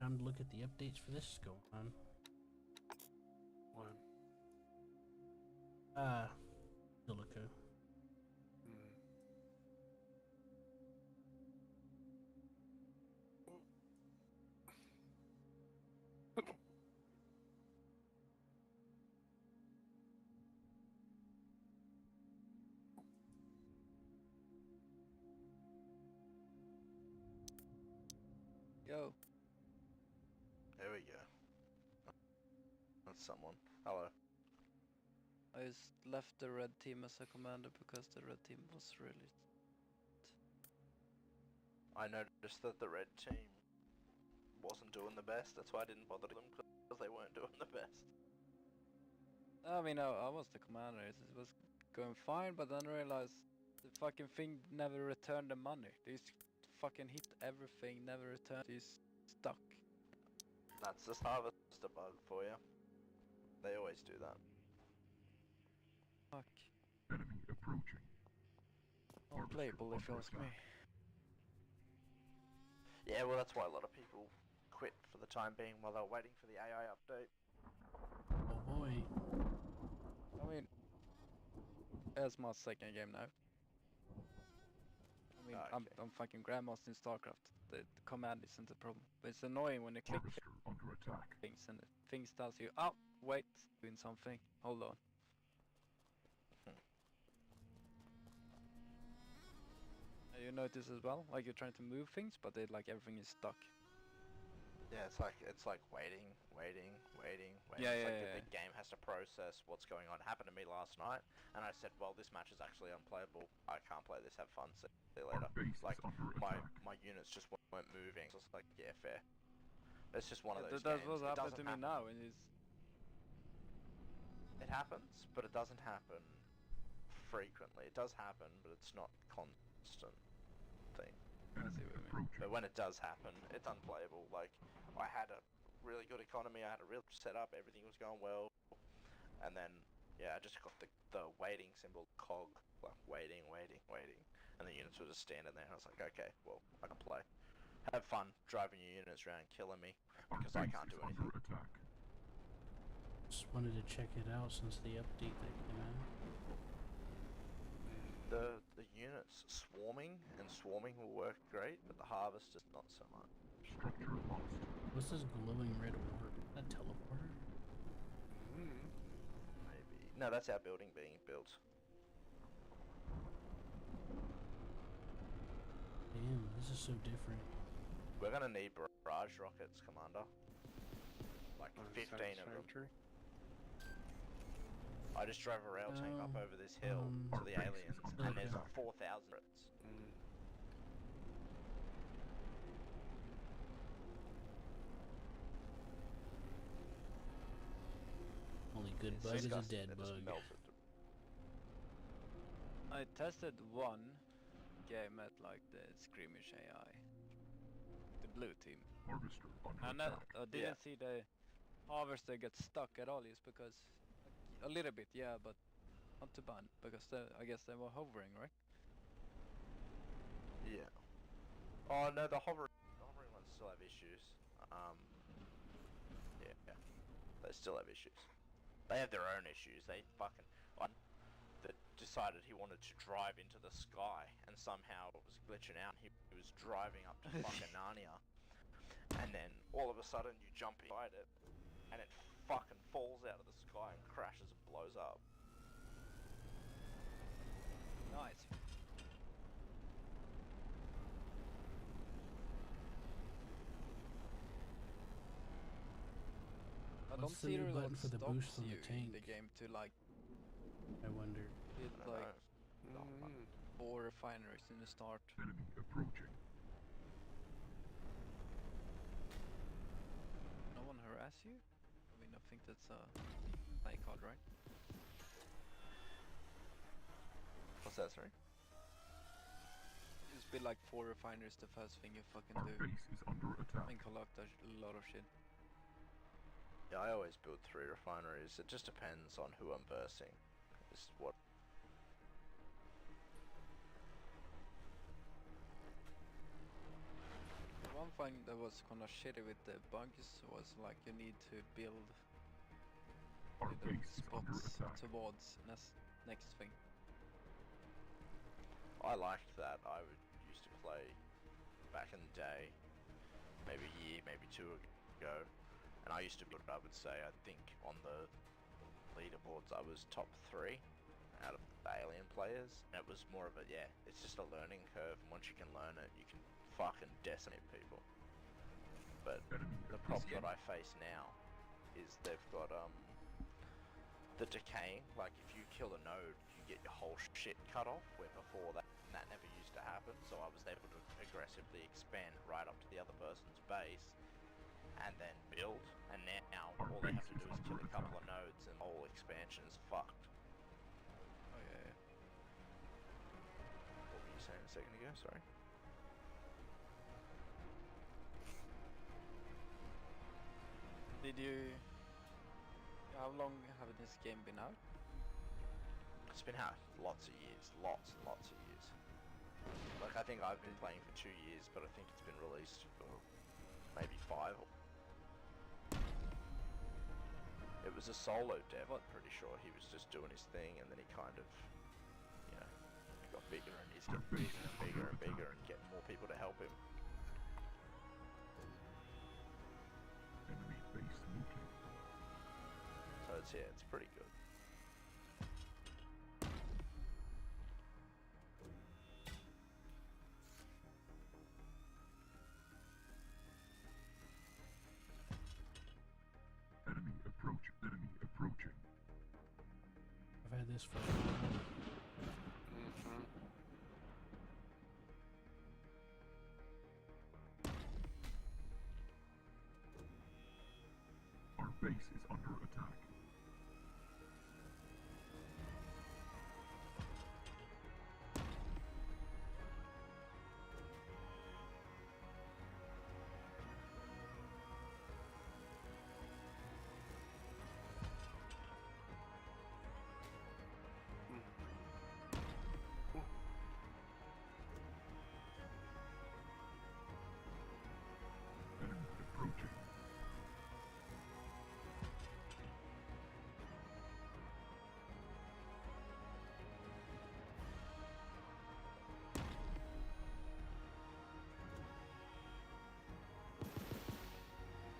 Time to look at the updates for this going on. What? Silica. Yo. There we go. That's someone. Hello. I just left the red team as a commander because the red team was really... I noticed that the red team wasn't doing the best. That's why I didn't bother them, because they weren't doing the best. I mean, I was the commander. It was going fine, but then I realized the fucking thing never returned the money. They just fucking hit everything, never returned. He's stuck. That's just harvester bug for you. They always do that. Fuck. Enemy approaching. Unplayable if you ask me. Yeah, well, that's why a lot of people quit for the time being while they're waiting for the AI update. Oh boy. I mean, it's my second game now. I mean, Okay. I'm fucking grandmaster in StarCraft. The command isn't a problem. But it's annoying when you click Harvester under attack. things and things tells you, oh, wait, doing something. Hold on. You notice as well, like you're trying to move things, but like everything is stuck. Yeah, it's like waiting. Yeah, It's yeah, like yeah. the game has to process what's going on. It happened to me last night, and I said, well, this match is actually unplayable. I can't play this, have fun, see you later. Base is Like, under attack. my units just weren't moving. So it's like, yeah, fair. It's just one of those That's games. what's It happened doesn't to me happen. now, and it's... It happens, but it doesn't happen frequently. It does happen, but it's not constant thing. I see what you mean. Approaching. But when it does happen, it's unplayable. Like, I had a really good economy, I had a real setup, everything was going well, and then, yeah, I just got the waiting symbol, cog, like, waiting, and the units were just standing there, and I was like, okay, well, I can play. Have fun driving your units around, killing me, Our because I base can't is do anything. under attack. Just wanted to check it out since the update that came out. The units swarming will work great, but the harvest is not so much. Structure lost. What's this glowing red orb? That teleporter? Maybe. No, that's our building being built. Damn, this is so different. We're gonna need barrage rockets, Commander. Like 15 of them. I just drove a rail tank up over this hill to the aliens, and there's 4,000 turrets. Only good It's bug is a disgusting. dead It just bug. melted. I tested one game at like the skirmish AI, the blue team, Harvester under and attack. I didn't see the harvester get stuck at all. Just because a little bit, yeah, but not too bad because I guess they were hovering, right? Yeah. Oh no, the hovering ones still have issues. Yeah, they still have issues. They have their own issues. They fucking one that decided he wanted to drive into the sky, and somehow it was glitching out. He was driving up to fucking Narnia, and then all of a sudden you jump inside it, and it fucking falls out of the sky and crashes and blows up. Nice. I don't What's the see new really button what for the boost stops on the you in the tank? game to like I wonder. hit I don't like know. 4 refineries in the start. Enemy approaching. No one harass you? I mean, I think that's a play card, right? What's that, sorry? Just be like 4 refineries the first thing you fucking Our do. base is under attack. And collect a lot of shit. Yeah, I always build 3 refineries. It just depends on who I'm versing. Is what. One thing that was kind of shitty with the bugs was like you need to build Our little base is under spots attack. towards next thing. I liked that. I used to play back in the day, maybe a year, maybe 2 ago, and I used to build. I would say I think on the leaderboards I was top 3 out of the alien players. And it was more of a it's just a learning curve, and once you can learn it, you can fucking decimate people. But the problem that I face now is they've got the decaying. Like if you kill a node, you get your whole shit cut off. Where before that never used to happen. So I was able to aggressively expand right up to the other person's base, and then build. And now all they have to do is kill a couple of nodes, and the whole expansion is fucked. Oh yeah. What were you saying a second ago? Sorry. Did you? How long have this game been out? It's been out lots of years, lots and lots of years. Like I think I've been playing for 2 years, but I think it's been released for maybe 5. It was a solo dev. I'm pretty sure he was just doing his thing, and then he kind of, he got bigger, and he's getting bigger and bigger and bigger, and getting more people to help him. Enemy base nuking. So it's pretty good. Enemy approaching. I've had this for a while. Our base is under attack. Enemy approaching.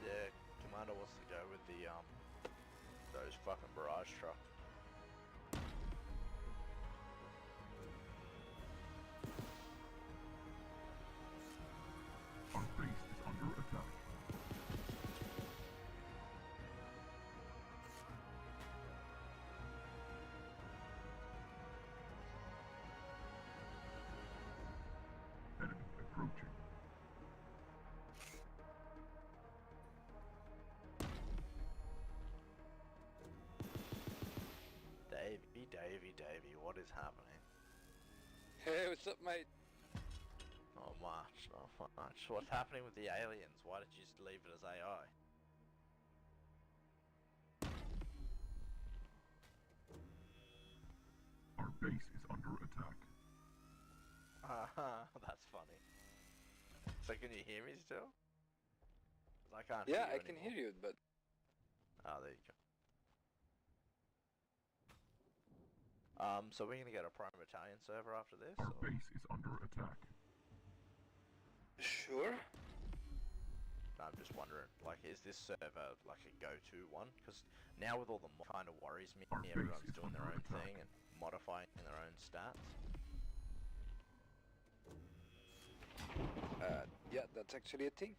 Yeah, Commander wants to go with the those fucking barrage trucks. Our base is under attack. Enemy approaching. Davey, what is happening? Hey, what's up, mate? Not much. What's happening with the aliens? Why did you just leave it as AI? Our base is under attack. That's funny. So can you hear me still? 'Cause I can't Yeah, hear you I can anymore. hear you, but Oh, there you go. So we're gonna get a Prime Italian server after this? Our Or? base is under attack. sure. I'm just wondering, like, is this server like a go-to one? Because now with all the kind of worries me, Our base everyone's is doing their under own attack. thing and modifying their own stats. Yeah, that's actually a thing.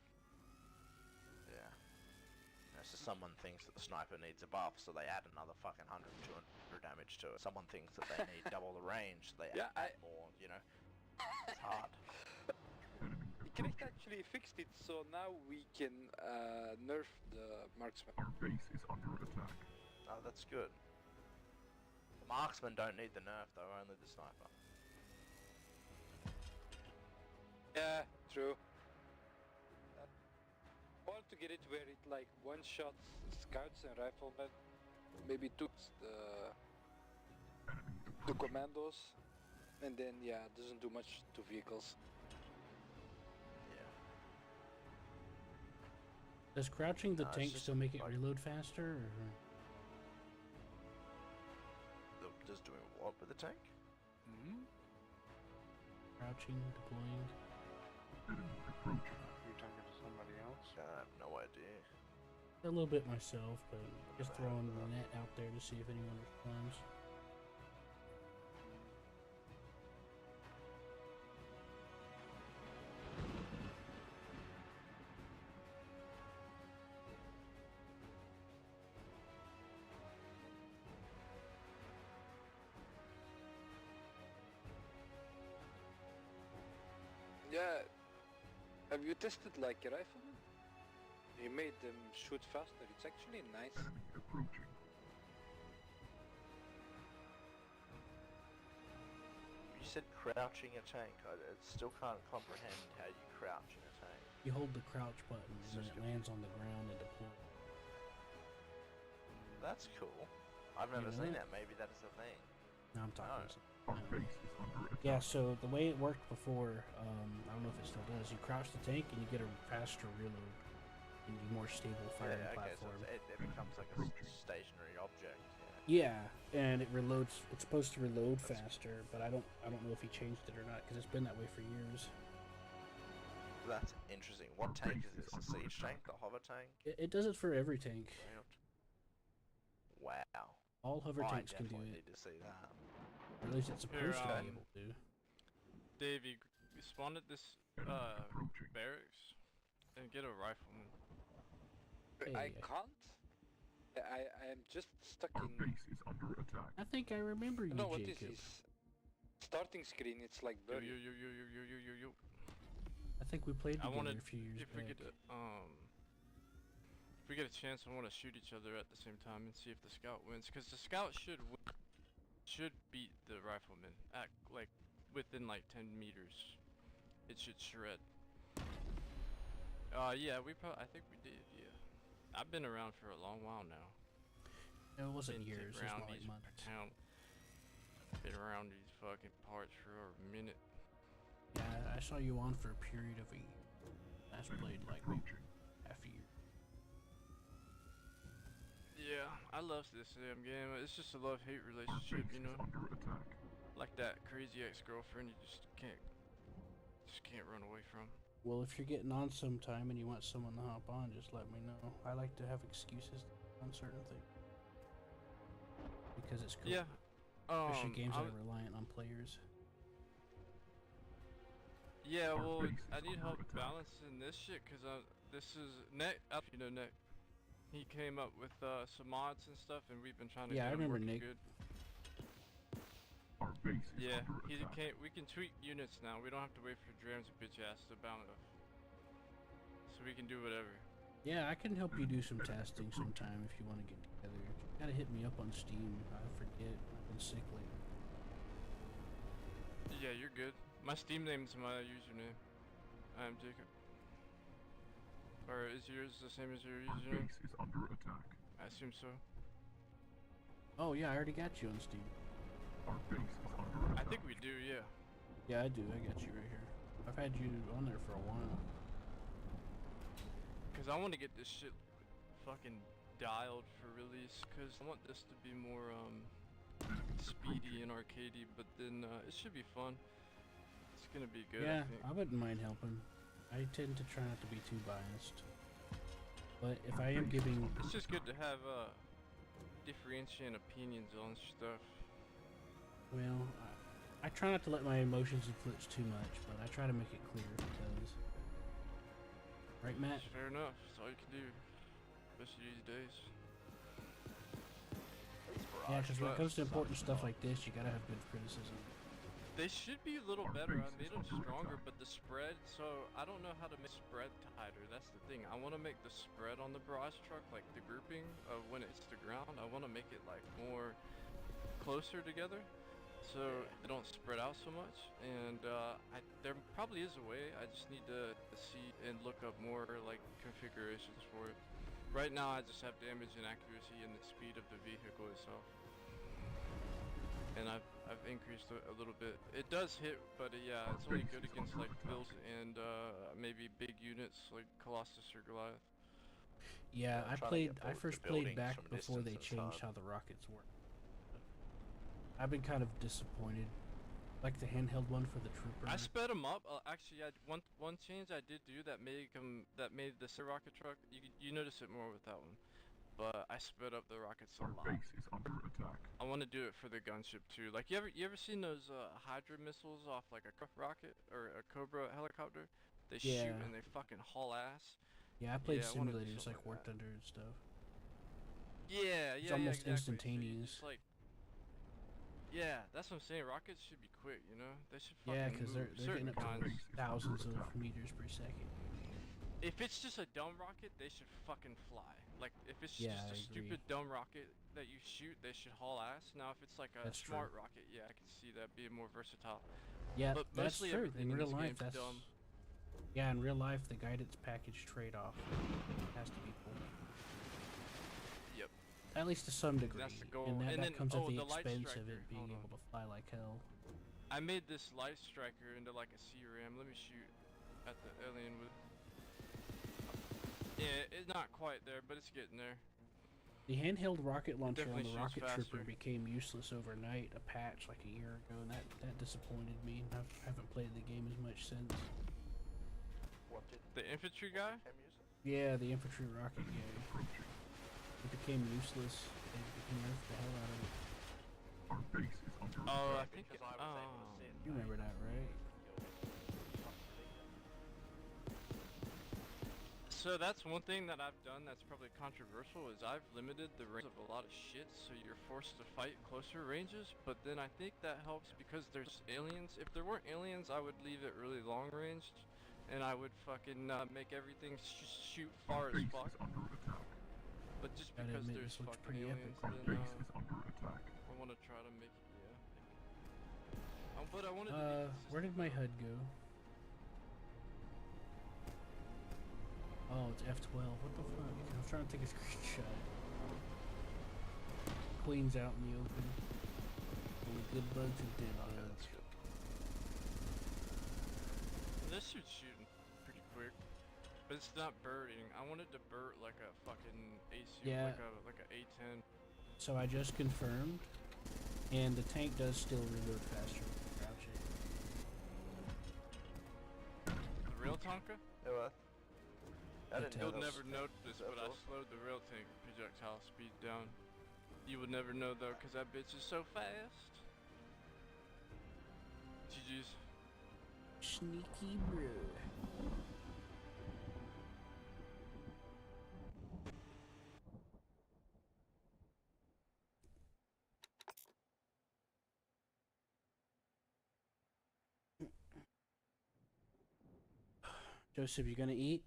Yeah. So someone thinks that the sniper needs a buff, so they add another fucking 100, 200 damage to it. Someone thinks that they need double the range, so they Yeah, add more, It's hard. Enemy Kinect approaching. actually fixed it, so now we can nerf the marksman. Our base is under attack. Oh, that's good. The marksmen don't need the nerf, though, only the sniper. Yeah, true. want to get it where it like one shot scouts and riflemen, maybe took the commandos, and then yeah, doesn't do much to vehicles. Yeah. Does crouching the It's tank just still make it like- reload faster? Or? Just doing what with the tank? Mm-hmm. Crouching, deploying. Enemy approaching. You talking to somebody else? I have no idea. A little bit myself, but just throwing the net out there to see if anyone responds. Yeah. Have you tested like a rifleman? You made them shoot faster. It's actually nice. Enemy approaching. You said crouching a tank. I still can't comprehend how you crouch in a tank. You hold the crouch button and then Just it lands on the ground and deploys. That's cool. I've never know seen that? that. Maybe that is a thing. Now I'm talking. Our base is under attack. Yeah, so the way it worked before, I don't know if it still does. You crouch the tank and you get a faster reload and a more stable firing Yeah, okay, so platform. it becomes like a stationary object. Yeah, and it reloads. It's supposed to reload faster, but I don't know if he changed it or not because it's been that way for years. That's interesting. What tank is this? The siege tank? The hover tank? It does it for every tank. Wow. All hover I tanks can do definitely it. need to see that. Or at least it's supposed to Here, be able to. Dave, you spawn at this Enemy approaching. barracks and get a rifleman. I Hey. can't. I am just stuck Our in. base is under attack. I think I remember you, No, what is Jacob. this? Starting screen. It's like Yo, buried. yo. I think we played I together wanted, a few years if we back. get if we get a chance, I want to shoot each other at the same time and see if the scout wins. Cause the scout should beat the rifleman at like within like 10 meters. It should shred. Yeah, I think we did. Yeah, I've been around for a long while now. No, it wasn't Been years. It was around more like these months. Been around these fucking parts for a minute. Yeah, I saw you on for a period of a year. Last played Enemy like approaching. half a year. Yeah, I love this damn game. It's just a love-hate Our relationship, base you is know? under attack. Like that crazy ex-girlfriend you just can't run away from. Well, if you're getting on sometime and you want someone to hop on, just let me know. I like to have excuses on certain things. Because it's cool. Yeah. Especially games that I- are reliant on players. Yeah, Our well, base I is need under help attack. balancing this shit, cause this is Nick. You know Nick. He came up with some mods and stuff, and we've been trying to Yeah, I get 'em remember working Nick. good. Our base is Yeah, under he attack. can't. We can tweak units now. We don't have to wait for Drams and bitch ass to balance. So we can do whatever. Yeah, I can help you do some testing sometime if you want to get together. You gotta hit me up on Steam. I forget. I've been sick lately. Yeah, you're good. My Steam name's my username. I'm Jacob. Or is yours the same as your Our username? base is under attack. I assume so. Oh yeah, I already got you on Steam. Our base is under attack. I think we do, yeah. Yeah, I do. I got you right here. I've had you on there for a while. Cause I want to get this shit fucking dialed for release. Cause I want this to be more speedy and arcadey, but then it should be fun. It's gonna be good. Yeah, I think. I wouldn't mind helping. I tend to try not to be too biased. But if I am giving... It's just good to have differentiating opinions on stuff. Well, I try not to let my emotions influence too much, but I try to make it clear because... Right, Matt? It's fair enough. That's all you can do, especially these days. Yeah, because when it But- comes to important stuff like this, you gotta have good criticism. They should be a little Our better. I base made is them under stronger, attack. but the spread. So I don't know how to make spread tighter. That's the thing. I want to make the spread on the barrage truck, like the grouping of when it's the ground. I want to make it like more closer together. so they don't spread out so much. And there probably is a way. I just need to see and look up more like configurations for it. Right now, I just have damage and accuracy and the speed of the vehicle itself. And I've increased a little bit. It does hit, but yeah, it's only good against like bills and maybe big units like Colossus or Goliath. Yeah, I'm I trying to get I the first played buildings back from a before they distance, and it's changed how the rockets work. I've been kind of disappointed. Like the handheld one for the trooper. I sped them up. Actually, one change I did do that made the rocket truck. You notice it more with that one, but I sped up the rockets a Our lot. base is under attack. I want to do it for the gunship too. Like you ever seen those Hydra missiles off like a rocket or a Cobra helicopter? They shoot Yeah. and they fucking haul ass. Yeah, I played Yeah, I wanna do simulators something like like Worked that. Under and stuff. Yeah, It's yeah, almost exactly. So you instantaneous. just, like, yeah, that's what I'm saying. Rockets should be quick, you know? They should Yeah, fucking because move. they're getting Certain up to kinds. thousands of meters per second. If it's just a dumb rocket, they should fucking fly. Like, if it's Yeah, just I a agree. stupid dumb rocket that you shoot, they should haul ass. Now, if it's like a That's true. smart rocket, yeah, I can see that being more versatile. Yeah, But that's mostly true. everything In in real this life, game's that's dumb. yeah. In real life, the guidance package trade-off has to be pulled. Yep. At least to some degree. That's the goal. And that, And that then- comes at oh, the the light expense of striker. it being Hold able to fly like hell. I made this light striker into like a C-ram. Let me shoot at the alien with. Yeah, it's not quite there, but it's getting there. The handheld rocket launcher on definitely the shoots rocket trooper faster. became useless overnight, a patch like a year ago, and that disappointed me. I haven't played the game as much since. What did The infantry guy? Cam use it? Yeah, the infantry rocket guy. It became useless. They nerfed the hell out of it. Our base is under Oh, I attack. think. Because I was able to see it. You remember that, right? So that's one thing that I've done that's probably controversial is I've limited the range of a lot of shit, so you're forced to fight closer ranges. But then I think that helps because there's aliens. If there weren't aliens, I would leave it really long ranged, and I would fucking make everything shoot far as Base fuck. is under attack. But just Gotta because admit, there's this looks fucking pretty epic. aliens, Our then base is under attack. I want to try to make it. Yeah. But I wanted to. be Where did my HUD go? Oh, it's F12. What the fuck? I was trying to take a screenshot. Queen's out in the open. Only good bugs and dead Okay, bugs. that's good. This shit's shooting pretty quick, but it's not birding. I wanted to bird like a fucking AC, Yeah. like a A10. So I just confirmed, and the tank does still reload faster. Crouch it. The rail Tonka? Yeah, well, I didn't know You'll that was- never notice, but I slowed the rail tank projectile speed down. You would never know though, cause that bitch is so fast. GG's. Sneaky bro. Joseph, you gonna eat?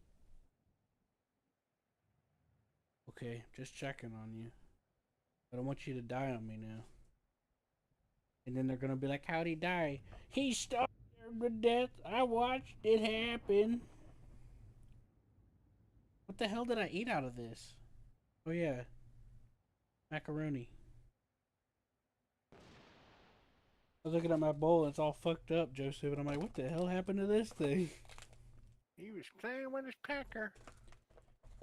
Okay, just checking on you. I don't want you to die on me now. And then they're gonna be like, how'd he die? He starved to death. I watched it happen. What the hell did I eat out of this? Oh yeah. Macaroni. I was looking at my bowl and it's all fucked up, Joseph, and I'm like, what the hell happened to this thing? He was playing with his pecker.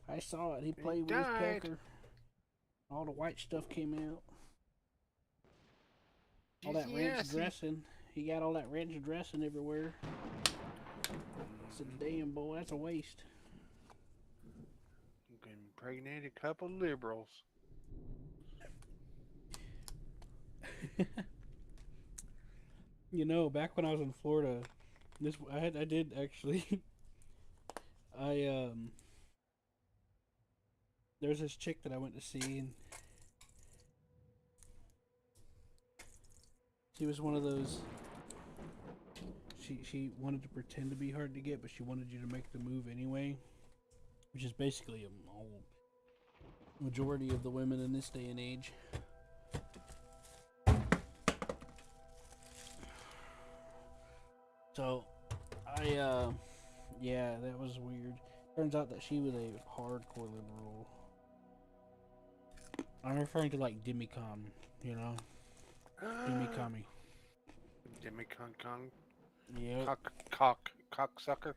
I saw it. He He played with his died. pecker. All the white stuff came out. All that ranch Yes, dressing. He got all that ranch dressing everywhere. I said, damn, boy, that's a waste. You can impregnate a couple liberals. You know, back when I was in Florida, I did actually. There's this chick that I went to see, and she was one of those. She wanted to pretend to be hard to get, but she wanted you to make the move anyway, which is basically a majority of the women in this day and age. So, yeah, that was weird. Turns out that she was a hardcore liberal. I'm referring to like Demicon, you know? Demikami. Demicon Kong. Yep. Cocksucker.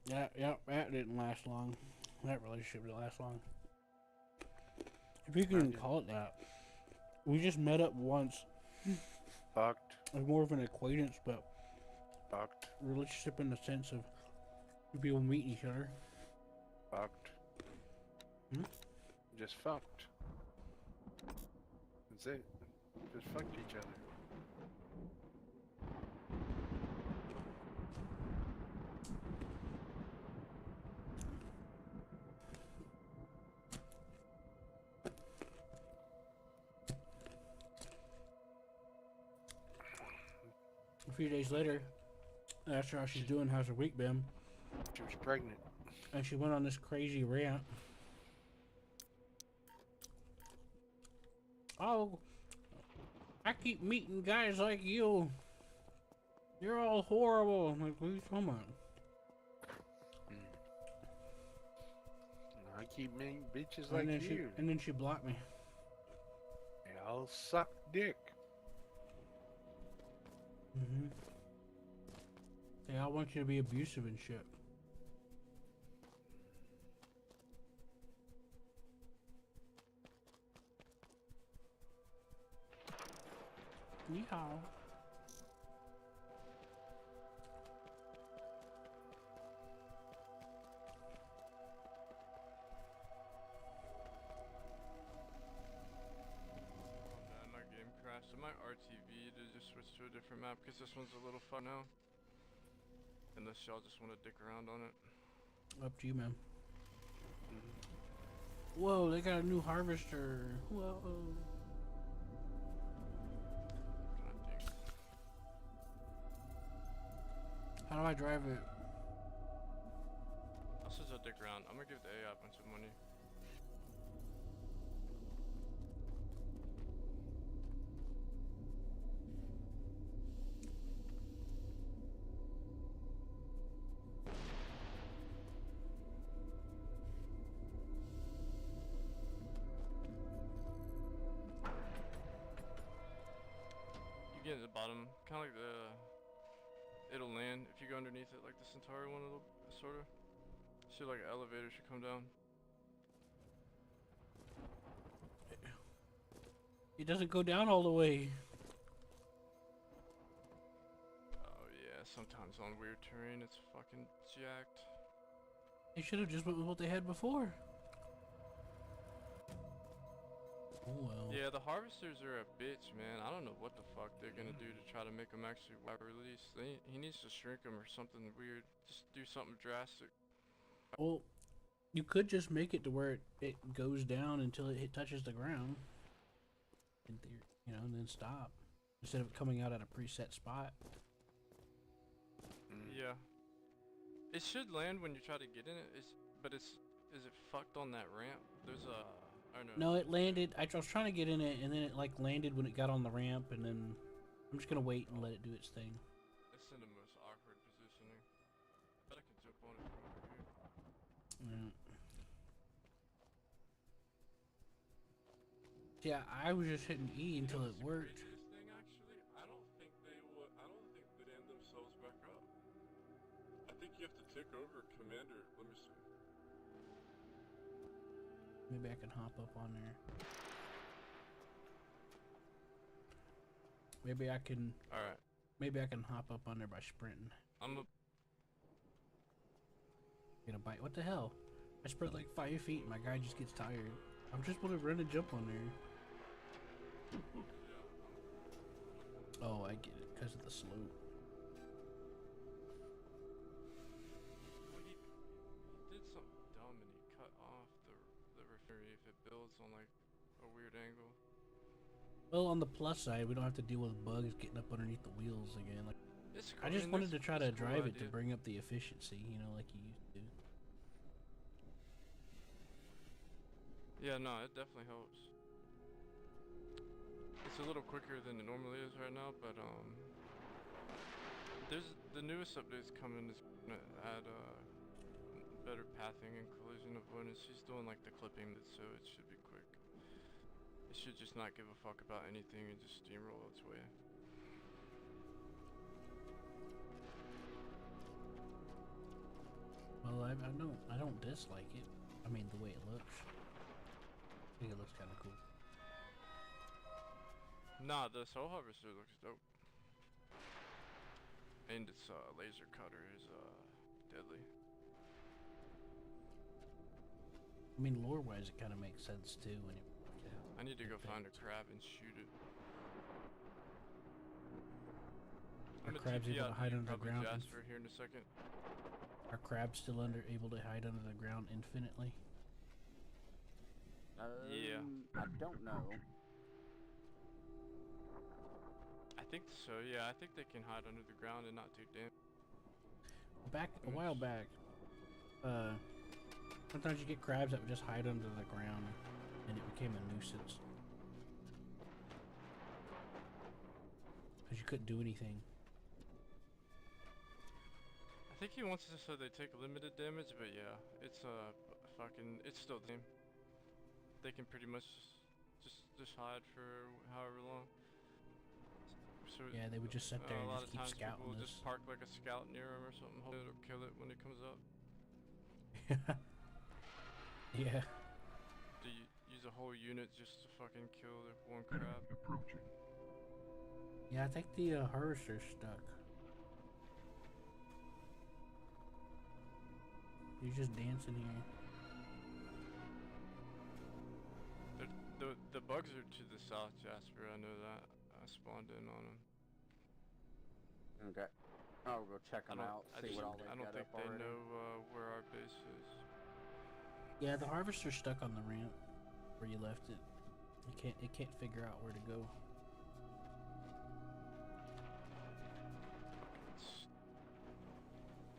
Yeah. That didn't last long. That relationship didn't last long. If you can even call it that. We just met up once. Fucked. Like more of an acquaintance, but Fucked. relationship in the sense of people meeting each other. Fucked. Hmm? Just fucked. That's it. Just fucked each other. A few days later, I asked her how she's doing, how's her week been, She was pregnant. and she went on this crazy rant. Oh, I keep meeting guys like you. You're all horrible. I'm like, what are you talking about? I keep meeting bitches And like then you. and then she blocked me. They all suck dick. Mm-hmm. They all want you to be abusive and shit. Yeehaw. Man, my game crashed. So my RTV to just switch to a different map because this one's a little fun now. Unless y'all just want to dick around on it. Up to you, man. Whoa, they got a new harvester. Whoa. God dang. How do I drive it? This is a dick around. I'm gonna give the AI a bunch of money. You get at the bottom, kind of like it'll land if you go underneath it, like the Centauri one, a little sort of. Should like an elevator should come down. It doesn't go down all the way. Oh yeah, sometimes on weird terrain it's fucking jacked. They should have just went with what they had before. Oh well. Yeah, the harvesters are a bitch, man. I don't know what the fuck they're gonna do to try to make them actually wide release. He needs to shrink them or something weird. Just do something drastic. Well, you could just make it to where it goes down until it touches the ground. In theory, you know, and then stop. Instead of coming out at a preset spot. Yeah. It should land when you try to get in it. Is it fucked on that ramp? There's a I don't know. No, it landed. I was trying to get in it, and then it like landed when it got on the ramp, and then I'm just gonna wait and let it do its thing. It's in the most awkward positioning. I bet I can jump on it from over here. Yeah. Yeah, I was just hitting E until it What's the worked. craziest thing, actually? I don't think they end themselves back up. I think you have to tick over Commander. Let me see. Maybe I can hop up on there. Maybe I can. All right. Maybe I can hop up on there by sprinting. Get a bite. What the hell? I sprint like 5 feet and my guy just gets tired. I'm just gonna run and jump on there. Oh, I get it. Because of the slope. Well, he did something dumb and he cut off the referee if it builds on like a weird angle. Well, on the plus side, we don't have to deal with bugs getting up underneath the wheels again. Like, It's I cool. just wanted to try to it's a cool drive it to idea. bring up the efficiency, you know, like you used to. Yeah, no, it definitely helps. It's a little quicker than it normally is right now, but There's the newest update's coming is gonna add better pathing and collision avoidance. He's doing like the clipping, so it should be quick. It should just not give a fuck about anything and just steamroll its way. Well, I don't dislike it. I mean, the way it looks. I think it looks kind of cool. Nah, the soul harvester looks dope. And its laser cutter is deadly. I mean, lore-wise, it kind of makes sense too when you. I need to go find a crab and shoot it. Are I'm gonna crabs TP able to out hide you, under the probably ground? Jasper here in a second. Are crabs still able to hide under the ground infinitely? Yeah. I don't know. I think so, yeah. I think they can hide under the ground and not take damage. A while back, sometimes you get crabs that would just hide under the ground, and it became a nuisance because you couldn't do anything. I think he wants it so they take limited damage, but yeah, it's it's still the same. They can pretty much just hide for however long. So Yeah, they would just sit there a and lot just of keep times people scouting will us. just park like a scout near him or something, hope it'll kill it when it comes up. Yeah. Do you use a whole unit just to fucking kill the one crab? Approaching. Yeah, I think the harvester's stuck. He's just dancing here. The bugs are to the south, Jasper. I know that. I spawned in on them. Okay. I'll go check them out, see what all I they've don't got think up they already. know where our base is. Yeah, the harvester's stuck on the ramp where you left it. It can't figure out where to go.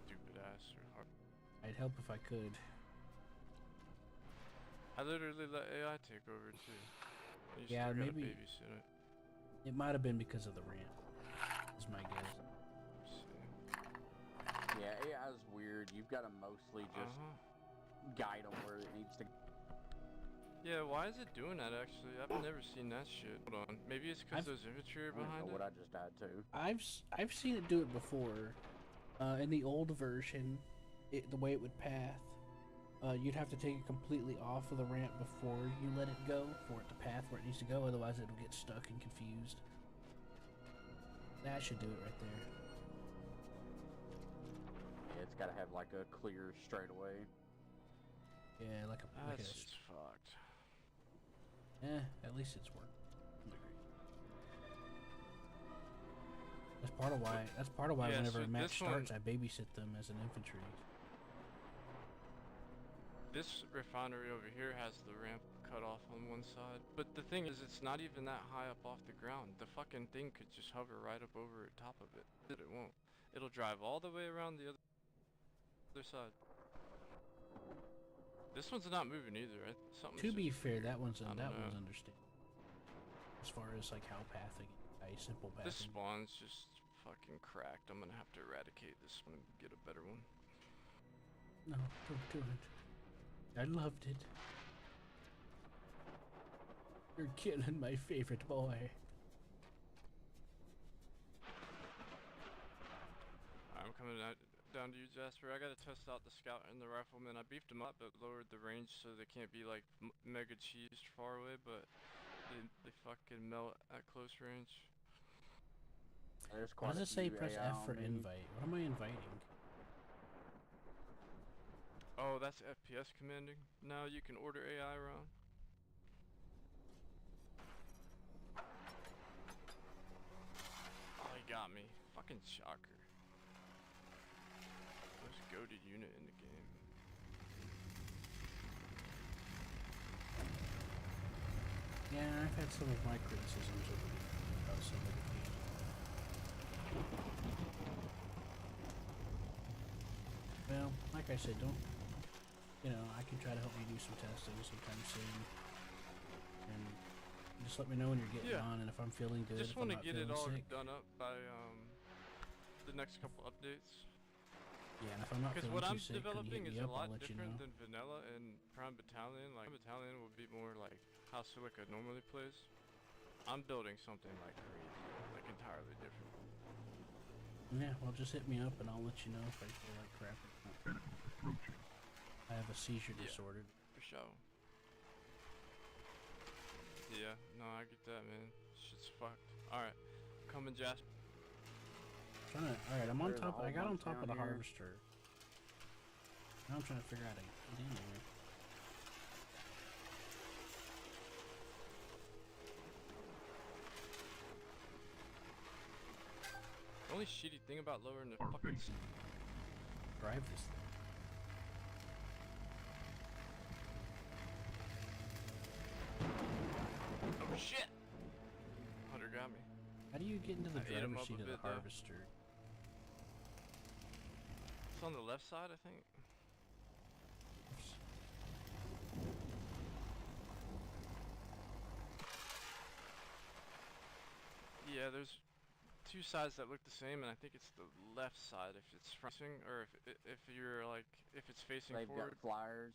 Stupid ass. I'd help if I could. I literally let AI take over too. You Yeah, still gotta maybe- babysit it. It might have been because of the ramp. Is my guess. Let's see. Yeah, AI is weird. You've got to mostly just guide them where it needs to. Yeah, why is it doing that actually? I've never seen that shit. Hold on. Maybe it's because those infantry are I don't behind know it? what I just died to. I've seen it do it before. In the old version, the way it would path, you'd have to take it completely off of the ramp before you let it go for it to path where it needs to go. Otherwise, it'll get stuck and confused. That should do it right there. Yeah, it's got to have like a clear straightaway. Yeah, like a. That's just fucked. At least it's worked. That's part of why. That's part of why Yeah, whenever so a match this one- starts, I babysit them as an infantry. This refinery over here has the ramp cut off on one side. But the thing is, it's not even that high up off the ground. The fucking thing could just hover right up over top of it. But it won't. It'll drive all the way around the other side. This one's not moving either. Something's To be just fair, weird. that one's I don't that know. one's understandable. As far as like how pathing, simple This pathing. spawn's just fucking cracked. I'm gonna have to eradicate this one and get a better one. No, don't do it. I loved it. You're killing my favorite boy. I'm coming down to you, Jasper. I gotta test out the scout and the rifleman. I beefed them up, but lowered the range so they can't be like mega cheesed far away, but they fucking melt at close range. There's Why quite does a it say few press AI F for on me. invite? What am I inviting? Oh, that's FPS commanding. Now you can order AI around. Oh, he got me. Fucking shocker. Most goated unit in the game. Yeah, I've had some of my criticisms over the about some of the games. Well, like I said, don't. I can try to help you do some testing sometime soon, and just let me know when you're getting Yeah. on, and if I'm feeling good, Just if I'm want to not get it feeling all sick. done up by the next couple updates. Yeah, and if I'm not Because feeling what too I'm sick, when you developing hit is me a up, I'll lot let you different know. than Vanilla and Prime Battalion. Like, Prime Battalion will be more like how Silica normally plays. I'm building something like crazy, like entirely different. Yeah, well, just hit me up and I'll let you know if I feel like crap or not. Enemies approaching. I have a seizure Yeah. disorder. For sure. Yeah, no, I get that, man. Shit's fucked. Alright, coming, Jasper. Alright, I'm on There's a top. I whole got on bunch top of down the here. harvester. Now I'm trying to figure out how to get in there. The only shitty thing about lowering the Our fucking base. Drive this thing. Oh shit! Hunter got me. How do you get into the I ate 'em driver's up seat a of the bit, though. harvester? It's on the left side, I think. Yeah, there's two sides that look the same, and I think it's the left side if it's facing, or if you're like if it's facing They've forward. got flyers.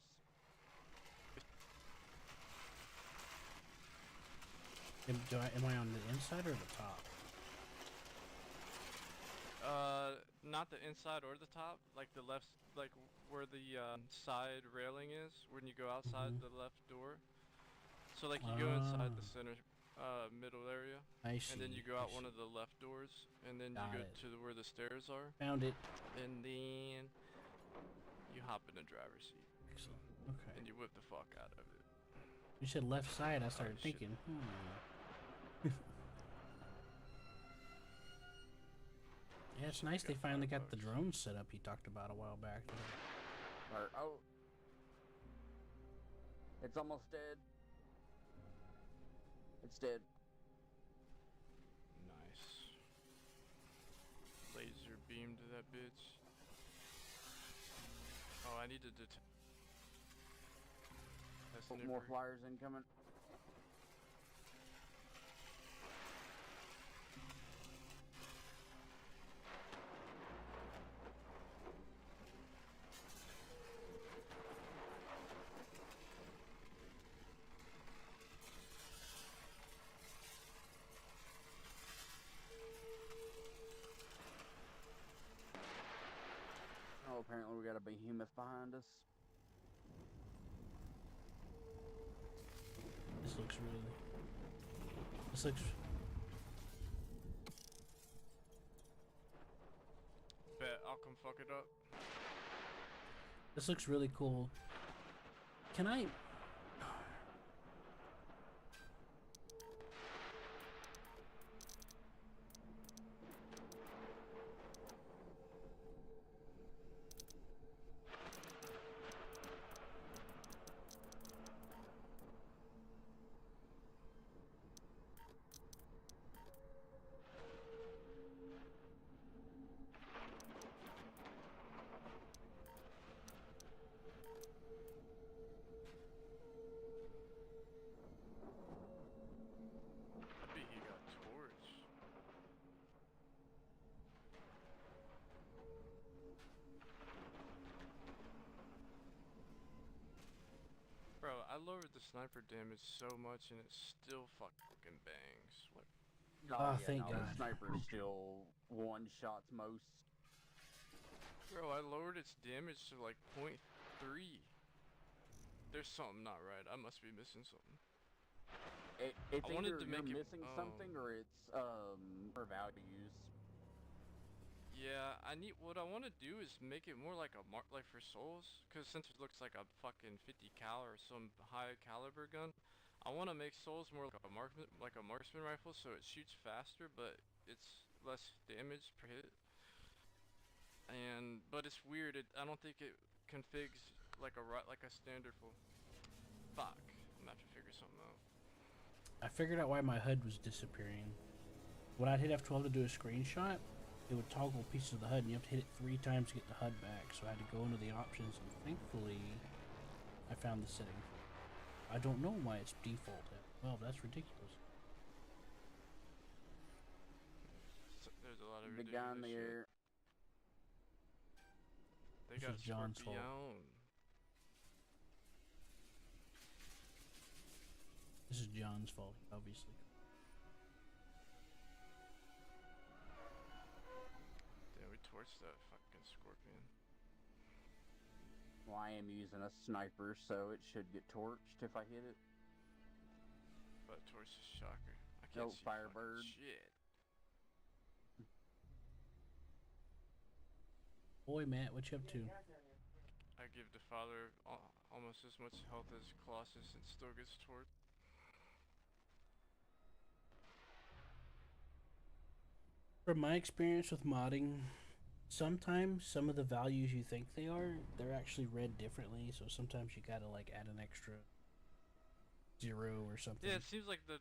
Am I on the inside or the top? Not the inside or the top, like the left, like where the side railing is when you go outside Mhm. the left door. So like you go inside the Ah. center, middle area, I see. and then you go out one of the left doors, and then Got you go it. to where the stairs are, Found it. and then you hop in the driver's seat, Excellent. Okay. and you whip the fuck out of it. You said left side. I started shit. thinking, Yeah, it's nice they Got finally got the $5. drone set up you talked about a while back. Or, oh. It's almost dead. It's dead. Nice. Laser beam to that bitch. Oh, I need to detect. More flyers incoming. Oh, apparently we got a behemoth behind us. This looks really. This looks. Bet I'll come fuck it up. This looks really cool. Can I? I bet he got torch. Bro, I lowered the sniper damage so much and it still fucking bangs. What? Oh, thank The God. sniper still one shots most. Bro, I lowered its damage to like 0.3. There's something not right. I must be missing something. It's I wanted either to make you're it, missing something or it's for values. Yeah, what I want to do is make it more like a like for souls, cause since it looks like a fucking 50 cal or some high caliber gun, I want to make souls more like a marksman rifle, so it shoots faster, but it's less damage per hit. But it's weird. I don't think it configs like a standard full. Fuck, I'm gonna have to figure something out. I figured out why my HUD was disappearing. When I'd hit F12 to do a screenshot, it would toggle pieces of the HUD, and you have to hit it 3 times to get the HUD back. So I had to go into the options, and thankfully, I found the setting. I don't know why it's default at 12. That's ridiculous. There's a lot of The guy in ridiculous the shit. air. They This got is John's fault. Scorpion. This is John's fault, obviously. Damn, we torched that fucking Scorpion. Well, I am using a sniper, so it should get torched if I hit it. But torched the shocker. I can't Oh, see Firebird. fucking shit. Boy, Matt, what you up to? I give the father almost as much health as Colossus and still gets torched. From my experience with modding, sometimes some of the values you think they are, they're actually read differently. So sometimes you gotta like add an extra 0 or something. Yeah, it seems like the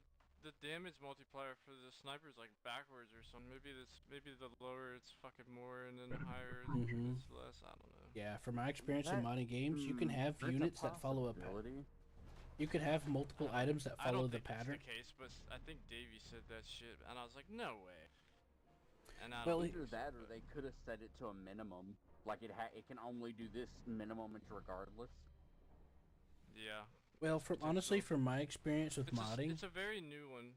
damage multiplier for the sniper is like backwards or something. Maybe the lower it's fucking more, and then the higher it's less. I don't know. Yeah, from my experience in modding games, you can have That's a units that follow a pattern. possibility. You could have multiple items that I follow don't the think pattern. it's the case, but I think Davey said that shit, and I was like, no way. And I Well, don't Either think so, that, or but- they could have set it to a minimum. Like it can only do this minimum regardless. Yeah. Well, from honestly, from my experience with modding, It's a very new one.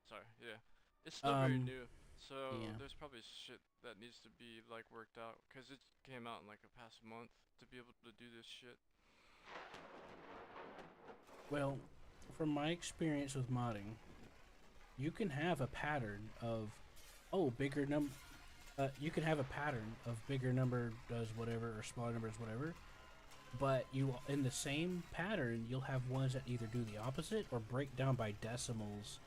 Sorry, yeah. It's still very new. So yeah. there's probably shit that needs to be like worked out, because it came out in like the past month to be able to do this shit. well, from my experience with modding, you can have a pattern of, oh, bigger number. You can have a pattern of bigger number does whatever or smaller number does whatever, but you in the same pattern you'll have ones that either do the opposite or break down by decimals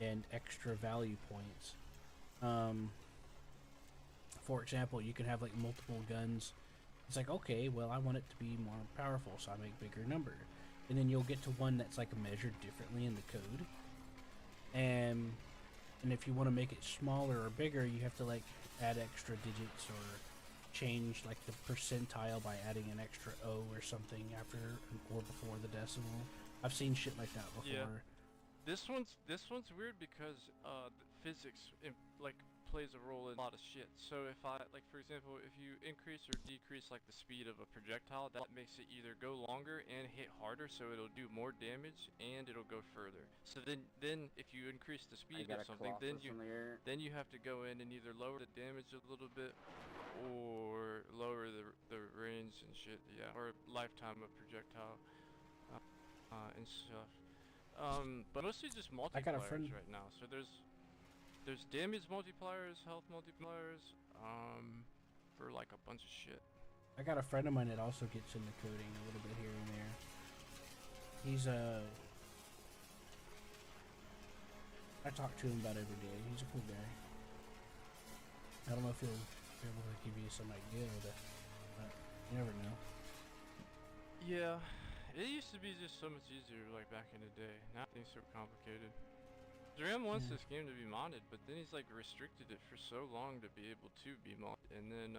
and extra value points. For example, you can have like multiple guns. It's like, okay, well, I want it to be more powerful, so I make bigger number, and then you'll get to one that's like measured differently in the code, and if you want to make it smaller or bigger, you have to like add extra digits or change like the percentile by adding an extra O or something after or before the decimal. I've seen shit like that before. Yeah. This one's weird because the physics like plays a role in a lot of shit. So if I, like, for example, if you increase or decrease like the speed of a projectile, that makes it either go longer and hit harder, so it'll do more damage and it'll go further. So then if you increase the speed of something, then you have to go in and either lower the damage a little bit or lower the range and shit, yeah, or lifetime of projectile and stuff. But mostly just I got a friend. multipliers right now. So there's damage multipliers, health multipliers, for like a bunch of shit. I got a friend of mine that also gets into coding a little bit here and there. He's I talk to him about every day. He's a cool guy. I don't know if he'll be able to give you some idea of it, but you never know. Yeah, it used to be just so much easier like back in the day. Now things are complicated. Dram wants this game to be modded, but then he's like restricted it for so long to be able to be modded, and then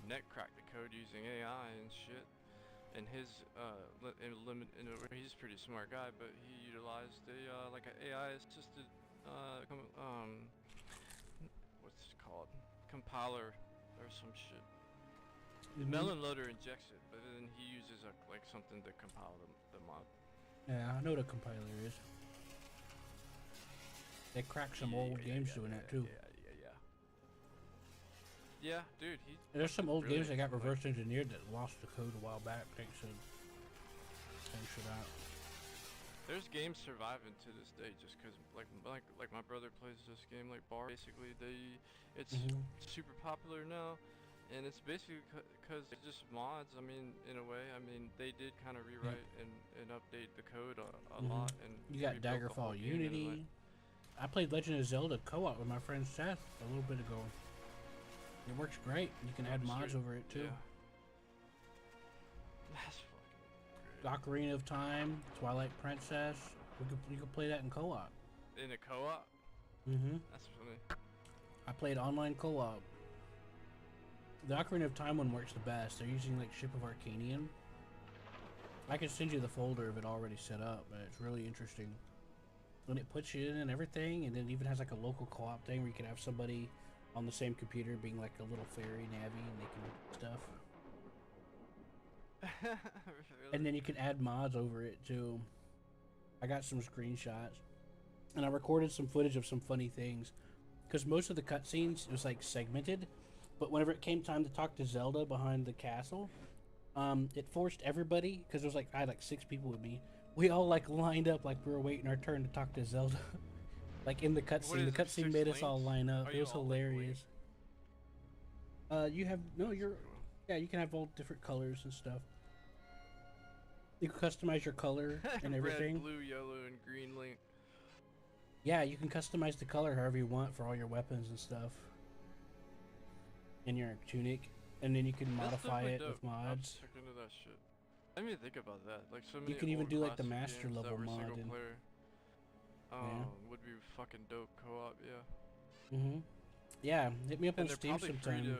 net cracked the code using AI and shit. And his he's a pretty smart guy, but he utilized a like an AI assisted what's it called, compiler or some shit. The melon loader injects it, but then he uses like something to compile the mod. Yeah, I know what a compiler is. They crack some old games doing that too. Yeah, dude, There's some old games that got brilliant, reverse engineered that lost the code a while back thanks to that. There's games surviving to this day just because, like my brother plays this game like Bar. Basically, it's super popular now, and it's basically because it's just mods. I mean, in a way, I mean they did kind of rewrite and update the code a lot. And you got Daggerfall Unity. I played Legend of Zelda co-op with my friend Seth a little bit ago. It works great. You can add mods over it too. Yeah. That's fucking great. Ocarina of Time, Twilight Princess. You could play that in co-op. In a co-op? That's funny. I played online co-op. The Ocarina of Time one works the best. They're using like Ship of Arcanium. I can send you the folder of it already set up, but it's really interesting. And it puts you in and everything, and then it even has like a local co-op thing where you can have somebody on the same computer, being like a little fairy navy, and they can stuff. Really? And then you can add mods over it too. I got some screenshots, and I recorded some footage of some funny things, because most of the cutscenes was like segmented, but whenever it came time to talk to Zelda behind the castle, it forced everybody, because there was I had like 6 people with me. We all like lined up like we were waiting our turn to talk to Zelda. Like in the What cutscene, the is it, cutscene 6 made us all links? line up. Are It you was all, like, hilarious. You have no, you're yeah. You can have all different colors and stuff. You can customize your color and everything. Red, blue, yellow, and green link. Yeah, you can customize the color however you want for all your weapons and stuff. And your tunic, and then you can That's modify definitely it dope. with I'm mods. check into that shit. I didn't even think about that. Like so many You can even old do like the classic master games that level were mod. single And, player. Yeah. Would be fucking dope co-op, yeah. yeah, hit me up And on they're Steam probably free sometime. to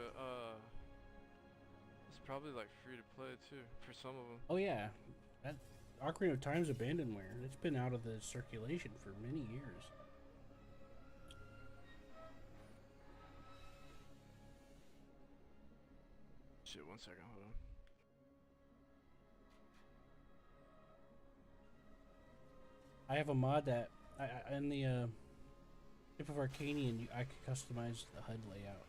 it's probably like free to play too for some of them. Oh yeah, that Ocarina of Time's Abandonware. It's been out of the circulation for many years. Shit, 1 second, hold on. I have a mod that in the Tip of Arcanian, I could customize the HUD layout.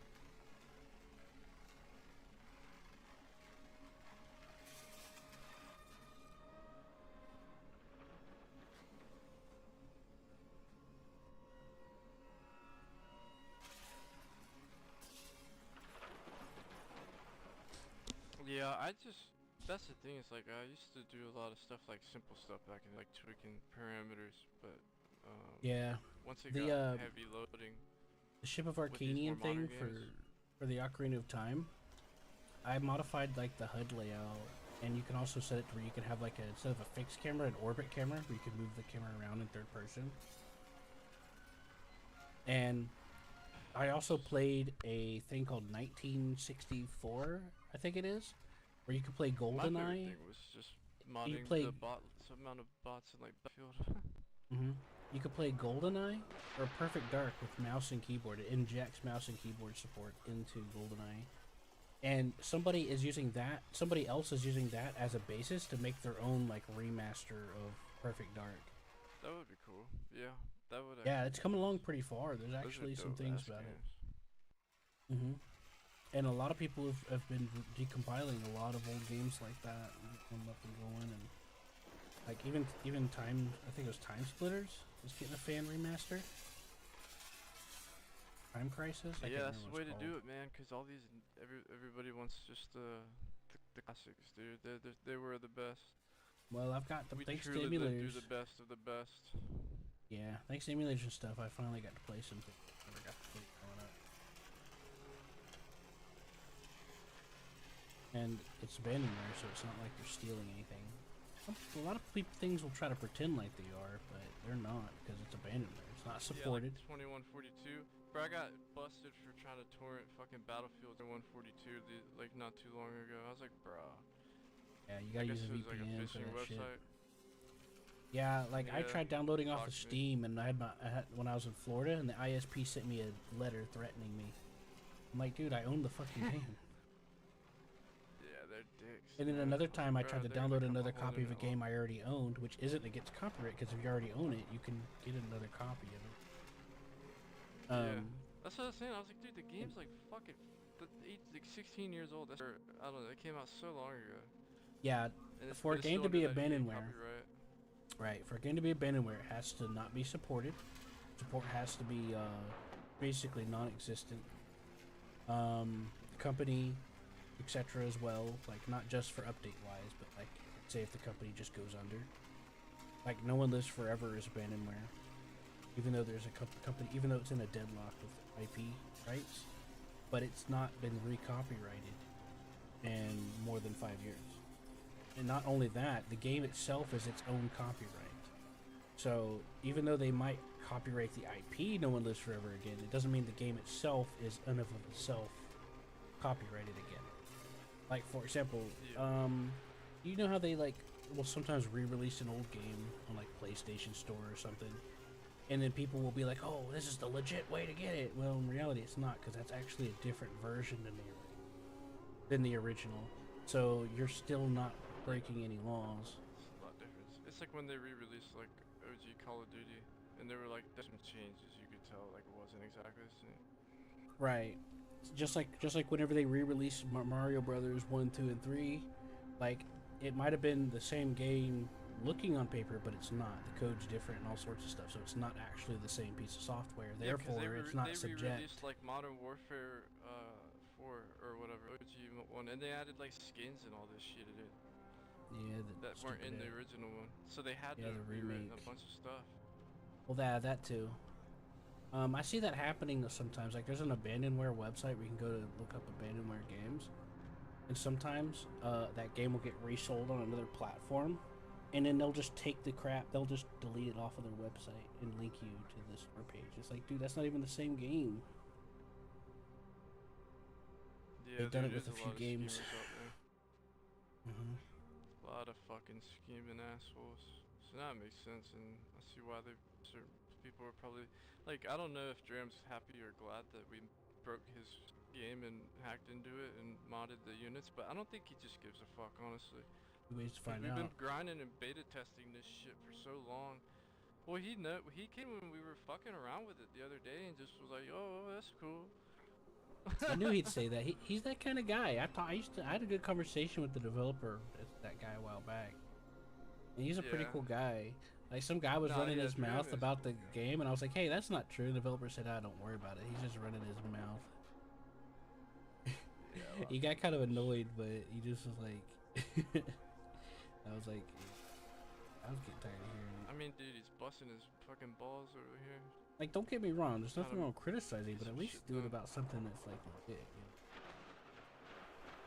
Yeah, that's the thing, is like I used to do a lot of stuff like simple stuff back in like tweaking parameters, but Yeah, once it the got heavy loading, the Ship of with these more Arcanian thing modern games. for the Ocarina of Time, I modified like the HUD layout, and you can also set it to where you can have like instead of a fixed camera, an orbit camera, where you can move the camera around in third person. And I also played a thing called 1964, I think it is, where you could play My favorite GoldenEye. thing was just modding play- the some amount of bots in like Battlefield. You could play GoldenEye or Perfect Dark with mouse and keyboard. It injects mouse and keyboard support into GoldenEye. And somebody else is using that as a basis to make their own like remaster of Perfect Dark. That would be cool. Yeah, that would. Yeah, it's coming along pretty far. There's those are actually some things dope-ass about games. it. And a lot of people have been decompiling a lot of old games like that and getting them up and going, and like even Time, I think it was Time Splitters is getting a fan remaster. Time Crisis. I can't Yeah, that's remember the what way it's to do called. it, man. Cause all these everybody wants just the classics, dude. They were the best. Well, I've got the We thanks to truly did do emulators. the best of the best. Yeah, thanks to emulation stuff, I finally got to play some things I never got to play growing up. And it's abandonware, so it's not like you're stealing anything. A lot of things will try to pretend like they are, but they're not, because it's abandonware. It's not supported. Yeah, like 2142. Bro, I got busted for trying to torrent fucking Battlefield 142 like not too long ago. I was like, bro. Yeah, you I gotta guess use a it was like a VPN for phishing that shit. website. Yeah, like I Yeah, tried downloading off of talk to me. Steam, and I had when I was in Florida, and the ISP sent me a letter threatening me. I'm like, dude, I own the fucking game. Yeah, they're dicks. And then man. another time I Bro, tried to they're download like another whole copy of a internet game I already owned, which isn't against copyright, because if you already own it, you can get another copy of it. Yeah. That's what I was saying. I was like, dude, the game's like fucking like 16 years old. That's I don't know. It came out so long ago. Yeah, And it's, for a but it's game still to be under that EA abandonware, copyright. right? For a game to be abandonware, it has to not be supported. Support has to be basically non-existent. Company, etc. as well, like not just for update-wise, but like say if the company just goes under. Like No One Lives Forever is abandonware, even though there's a company, even though it's in a deadlock with IP rights, but it's not been recopyrighted in more than 5 years. And not only that, the game itself is its own copyright. So even though they might copyright the IP No One Lives Forever again, it doesn't mean the game itself is in of itself copyrighted again. Like for example, you know how they like will sometimes re-release an old game on like PlayStation Store or something, and then people will be like, "Oh, this is the legit way to get it." Well, in reality, it's not, because that's actually a different version than the original. So you're still not breaking any laws. It's a lot different. It's like when they re-released like OG Call of Duty, and there were like there's some changes you could tell like it wasn't exactly the same. Right. Just like whenever they re-released Mario Brothers 1, 2, and 3, like it might have been the same game looking on paper, but it's not. The code's different and all sorts of stuff, so it's not actually the same piece of software. Yeah, 'cause Therefore, it's not they subject. re-released like Modern Warfare 4 or whatever OG one, and they added like skins and all this shit in it Yeah, that weren't in the original one. So they had Yeah, to the rewrite remake. a bunch of stuff. Well, that too. I see that happening sometimes. Like, there's an abandonware website where you can go to look up abandonware games, and sometimes that game will get resold on another platform, and then they'll just take the crap. They'll just delete it off of their website and link you to the store page. It's like, dude, that's not even the same game. Yeah, They've done there it with is a few lot of games. schemers out there. Mm-hmm. A lot of fucking scheming assholes. So now it makes sense, and I see why certain people are probably like, I don't know if Dram's happy or glad that we broke his game and hacked into it and modded the units, but I don't think he just gives a fuck, honestly. Ways to 'Cause find we've out. been grinding and beta testing this shit for so long. Well, he came when we were fucking around with it the other day and just was like, "Oh, that's cool." I knew he'd say that. He's that kind of guy. I had a good conversation with the developer, that guy, a while back, and he's a pretty Yeah. cool guy. Like, some guy was Nah, running yeah, his Dram mouth is about the cool. game, and I was like, "Hey, that's not true." The developer said, "Ah, don't worry about it. He's just running his mouth." Yeah, He got kind of annoyed, but he just was like, I was like, I was getting tired of hearing it. I mean, dude, he's busting his fucking balls over here. Like, don't get me wrong. There's Trying nothing to wrong with criticizing, get but at some least shit do it done. about something that's like legit. You know?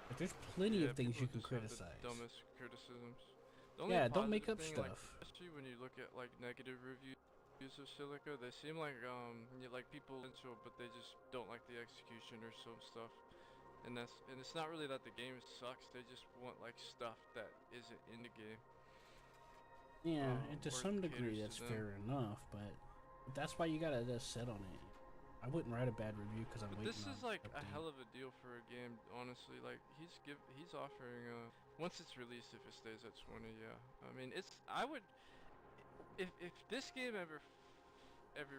Like, there's plenty Yeah, of things you people can just have criticize. the dumbest criticisms. The only Yeah, don't make positive up thing, stuff. Like, especially when you look at like negative reviews of Silica, they seem like like people potential, but they just don't like the execution or some stuff. And it's not really that the game sucks. They just want like stuff that isn't in the game. Yeah, and to or some caters degree to that's them. fair enough, but that's why you gotta just sit on it. I wouldn't write a bad review because I'm But waiting this on is like a update. hell of a deal for a game, honestly. Like he's offering once it's released, if it stays at 20, yeah. I mean, I would if this game ever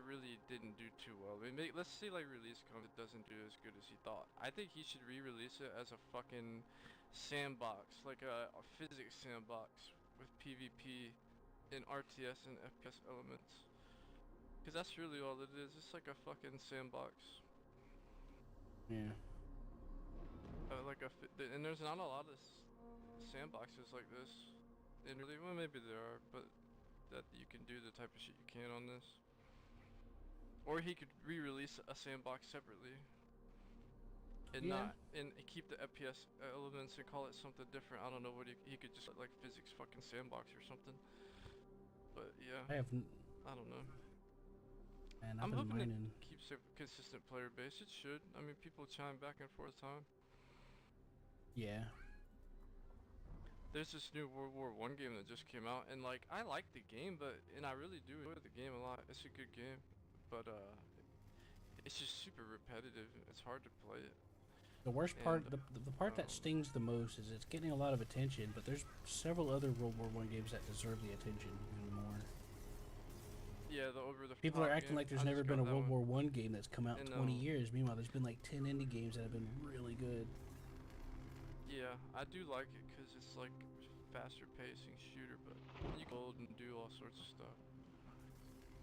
really didn't do too well. I mean, let's say like release comes, it doesn't do as good as he thought. I think he should re-release it as a fucking sandbox, like a physics sandbox with PvP and RTS and FPS elements. Cause that's really all it is. It's like a fucking sandbox. Yeah. And there's not a lot of sandboxes like this. And really, well, maybe there are, but that you can do the type of shit you can on this. Or he could re-release a sandbox separately, and Yeah. keep the FPS elements and call it something different. I don't know what he could just like physics fucking sandbox or something. But yeah, I have, I don't know. and I'm I've been hoping mining. it keeps a consistent player base. It should. I mean, people chime back and forth time. Yeah. There's this new World War I game that just came out, and like I like the game, and I really do enjoy the game a lot. It's a good game, but it's just super repetitive. It's hard to play it. The worst part, And, the part that stings the most is it's getting a lot of attention, but there's several other World War I games that deserve the attention even more. Yeah, the over the People are acting like there's never been a World War I game that's come out in And, 20 years. Meanwhile, there's been like 10 indie games that have been really good. Yeah, I do like it because it's like faster pacing shooter, but you can hold and do all sorts of stuff.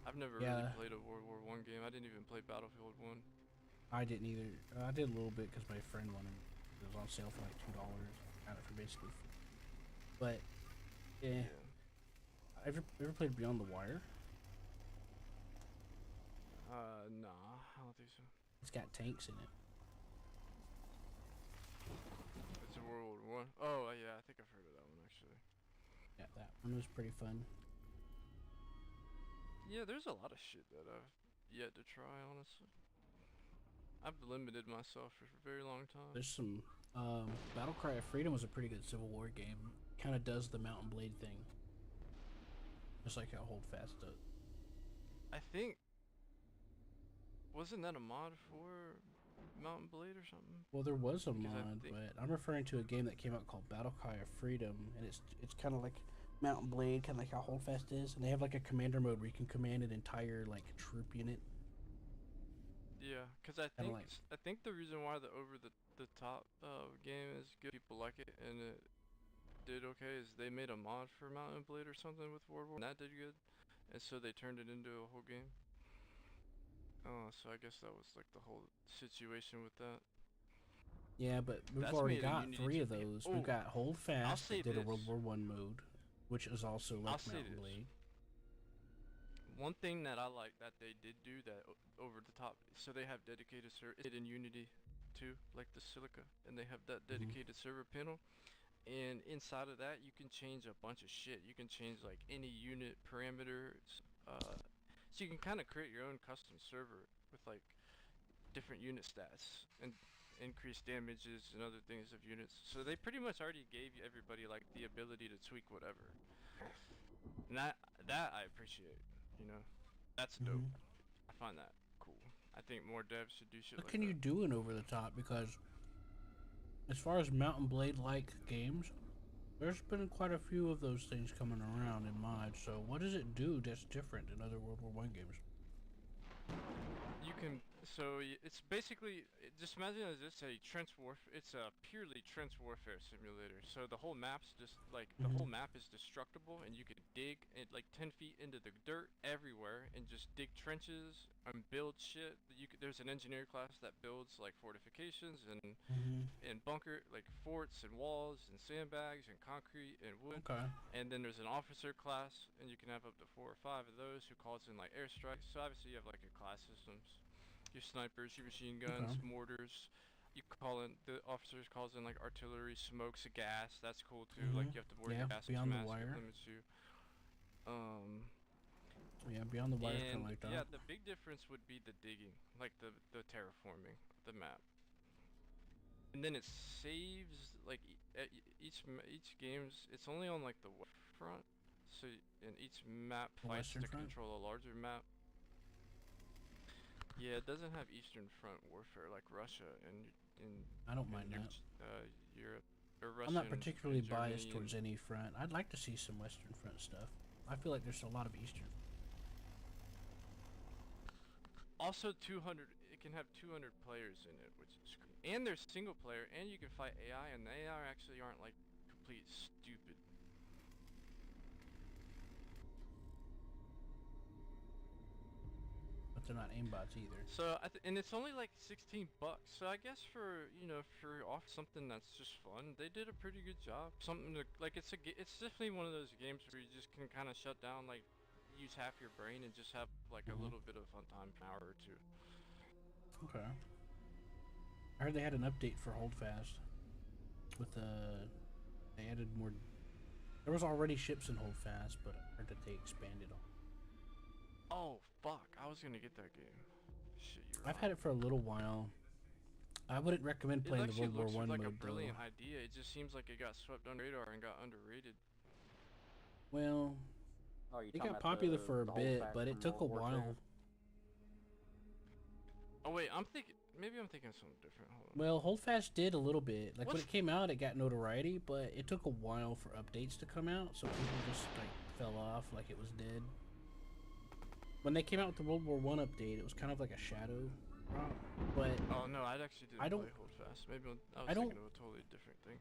I've never really Yeah. played a World War I game. I didn't even play Battlefield 1. I didn't either. I did a little bit because my friend wanted it. It was on sale for like $2. Got it for basically free. But, yeah. Ever played Beyond the Wire? Nah, I don't think so. It's got tanks in it. It's a World War I. Oh, yeah, I think I've heard of that one actually. Yeah, that one was pretty fun. Yeah, there's a lot of shit that I've yet to try, honestly. I've limited myself for a very long time. There's some Battle Cry of Freedom was a pretty good Civil War game. Kind of does the Mountain Blade thing, just like how Hold Fast does. I think wasn't that a mod for Mountain Blade or something? Well, there was a Because I mod, think- but I'm referring to a game that came out called Battle Cry of Freedom, and it's kind of like Mountain Blade, kind of like how Holdfast is, and they have like a commander mode where you can command an entire like troop unit. Yeah, because I Kinda think like- I think the reason why the over the top game is good, people like it, and it did okay, is they made a mod for Mountain Blade or something with World War, and that did good, and so they turned it into a whole game. So I guess that was like the whole situation with that. Yeah, but we've That's already made a got Unity 3 of 2 game. those. Oh, We've got Holdfast say that did a this. World War One mode, which is also I'll like say Mountain this. Blade. One thing that I like that they did do that over the top, so they have dedicated server in Unity too, like the Silica, and they have that dedicated server panel. And inside of that, you can change a bunch of shit. You can change like any unit parameters. So you can kind of create your own custom server with like different unit stats and increased damages and other things of units. So they pretty much already gave everybody like the ability to tweak whatever. And that I appreciate. You know, that's dope. I find that cool. I think more devs should do shit What like can that. you do in over the top? Because as far as Mountain Blade like games, there's been quite a few of those things coming around in mods. So what does it do that's different in other World War One games? You can, it's basically, just imagine as it's a it's a purely trench warfare simulator. So the whole map's just like, the whole map is destructible, and you can dig it like 10 feet into the dirt everywhere and just dig trenches and build shit. There's an engineer class that builds like fortifications and bunker, like forts and walls and sandbags and concrete and wood. Okay. And then there's an officer class, and you can have up to 4 or 5 of those who calls in like airstrikes. So obviously you have like your class systems, your snipers, your machine guns, mortars. You call in, the officers calls in like artillery, smokes, gas. That's cool too. Like you have to wear Yeah, your gas beyond the mask, wire. it limits you. Yeah, Beyond the Wire is kind And of like that. yeah, the big difference would be the digging, like the terraforming of the map. And then it saves like each game's, it's only on like the west front, so and each map The fights Western to front? control a larger map. Yeah, it doesn't have Eastern Front warfare like Russia and I don't mind that. Europe or Russia. I'm not and particularly Germany biased towards any front. I'd like to see some Western Front stuff. I feel like there's a lot of Eastern. Also 200, it can have 200 players in it, which is great. And there's single player, and you can fight AI, and the AI actually aren't like complete stupid. But they're not aimbots either. So and it's only like $16. So I guess for, you know, for off something that's just fun, they did a pretty good job. Something to, like it's definitely one of those games where you just can kind of shut down, like use half your brain and just have like a little bit of fun time, an hour or two. Okay. I heard they had an update for Holdfast. With they added more. There was already ships in Holdfast, but I heard that they expanded on. Oh fuck! I was gonna get that game. Shit, you're I've right. had it for a little while. I wouldn't recommend It playing the actually World War looks One like a mode though. brilliant idea. It just seems like it got swept under the radar and got underrated. Well, Oh, you it talking got about popular the for a bit, Holdfast but it from took a World War II? while. Oh wait, I'm thinking. Maybe I'm thinking something different. Hold on. Well, Holdfast did a little bit. Like when What's- it came out, it got notoriety, but it took a while for updates to come out, so people just like fell off, like it was dead. When they came out with the World War One update, it was kind of like a shadow drop, but Oh no, I actually didn't I don't- play Holdfast. Maybe I was I don't- thinking of a totally different thing.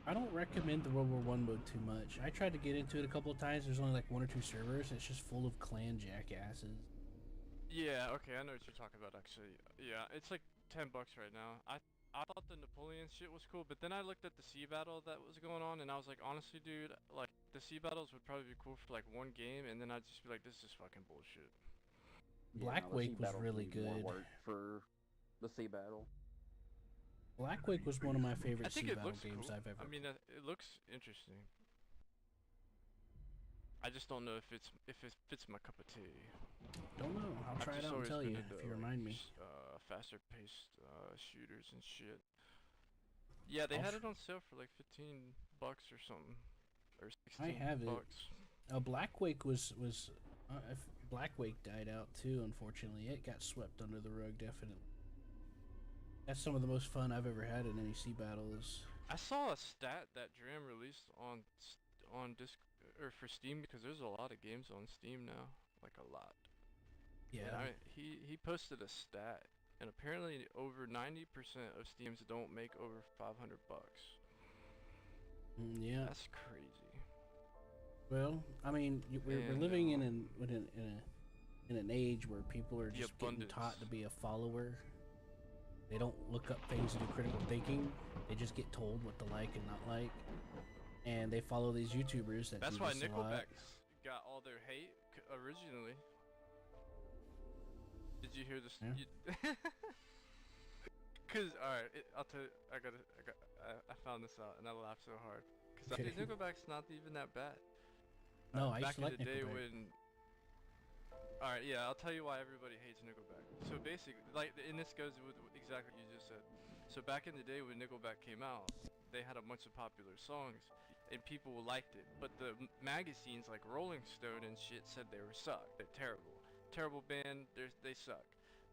I don't recommend the World War One mode too much. I tried to get into it a couple of times. There's only like 1 or 2 servers. And it's just full of clan jackasses. Yeah, okay, I know what you're talking about actually. Yeah, it's like $10 right now. I thought the Napoleon shit was cool, but then I looked at the sea battle that was going on, and I was like, honestly, dude, like the sea battles would probably be cool for like 1 game, and then I'd just be like, this is fucking bullshit. Black no, the Wake sea was battle really needs more good. work for the sea battle. Black Wake was one of my I favorite sea think it battle looks games cool. I've ever. I mean, it looks interesting. I just don't know if it fits my cup of tea. Don't know. I'll I've try it just out and always tell been you into, if you like, remind me. Faster paced shooters and shit. Yeah, they I'll had tr- it on sale for like $15 or something, or 16 have it. bucks. Black Wake was If Black Wake died out too, unfortunately, it got swept under the rug. Definitely, that's some of the most fun I've ever had in any sea battles. I saw a stat that Dram released on disc or for Steam, because there's a lot of games on Steam now, like a lot. Yeah, And he posted a stat, and apparently over 90% of Steams don't make over $500. yeah. That's crazy. Well, I mean, we're living in an age where people are The just getting abundance. taught to be a follower. They don't look up things and do critical thinking. They just get told what to like and not like, and they follow these YouTubers that That's do why this a lot. Nickelback's got all their hate originally. Did you hear this? Yeah. Cause alright, I'll tell you. I found this out and I laughed so hard. Cause Okay. Nickelback's not even that bad. No, I back used to in like the day Nickelback. when. Alright, yeah, I'll tell you why everybody hates Nickelback. So basically, like, and this goes with exactly what you just said. So back in the day when Nickelback came out, they had a bunch of popular songs, and people liked it. But the magazines like Rolling Stone and shit said they were suck. They're terrible. Terrible band. They suck.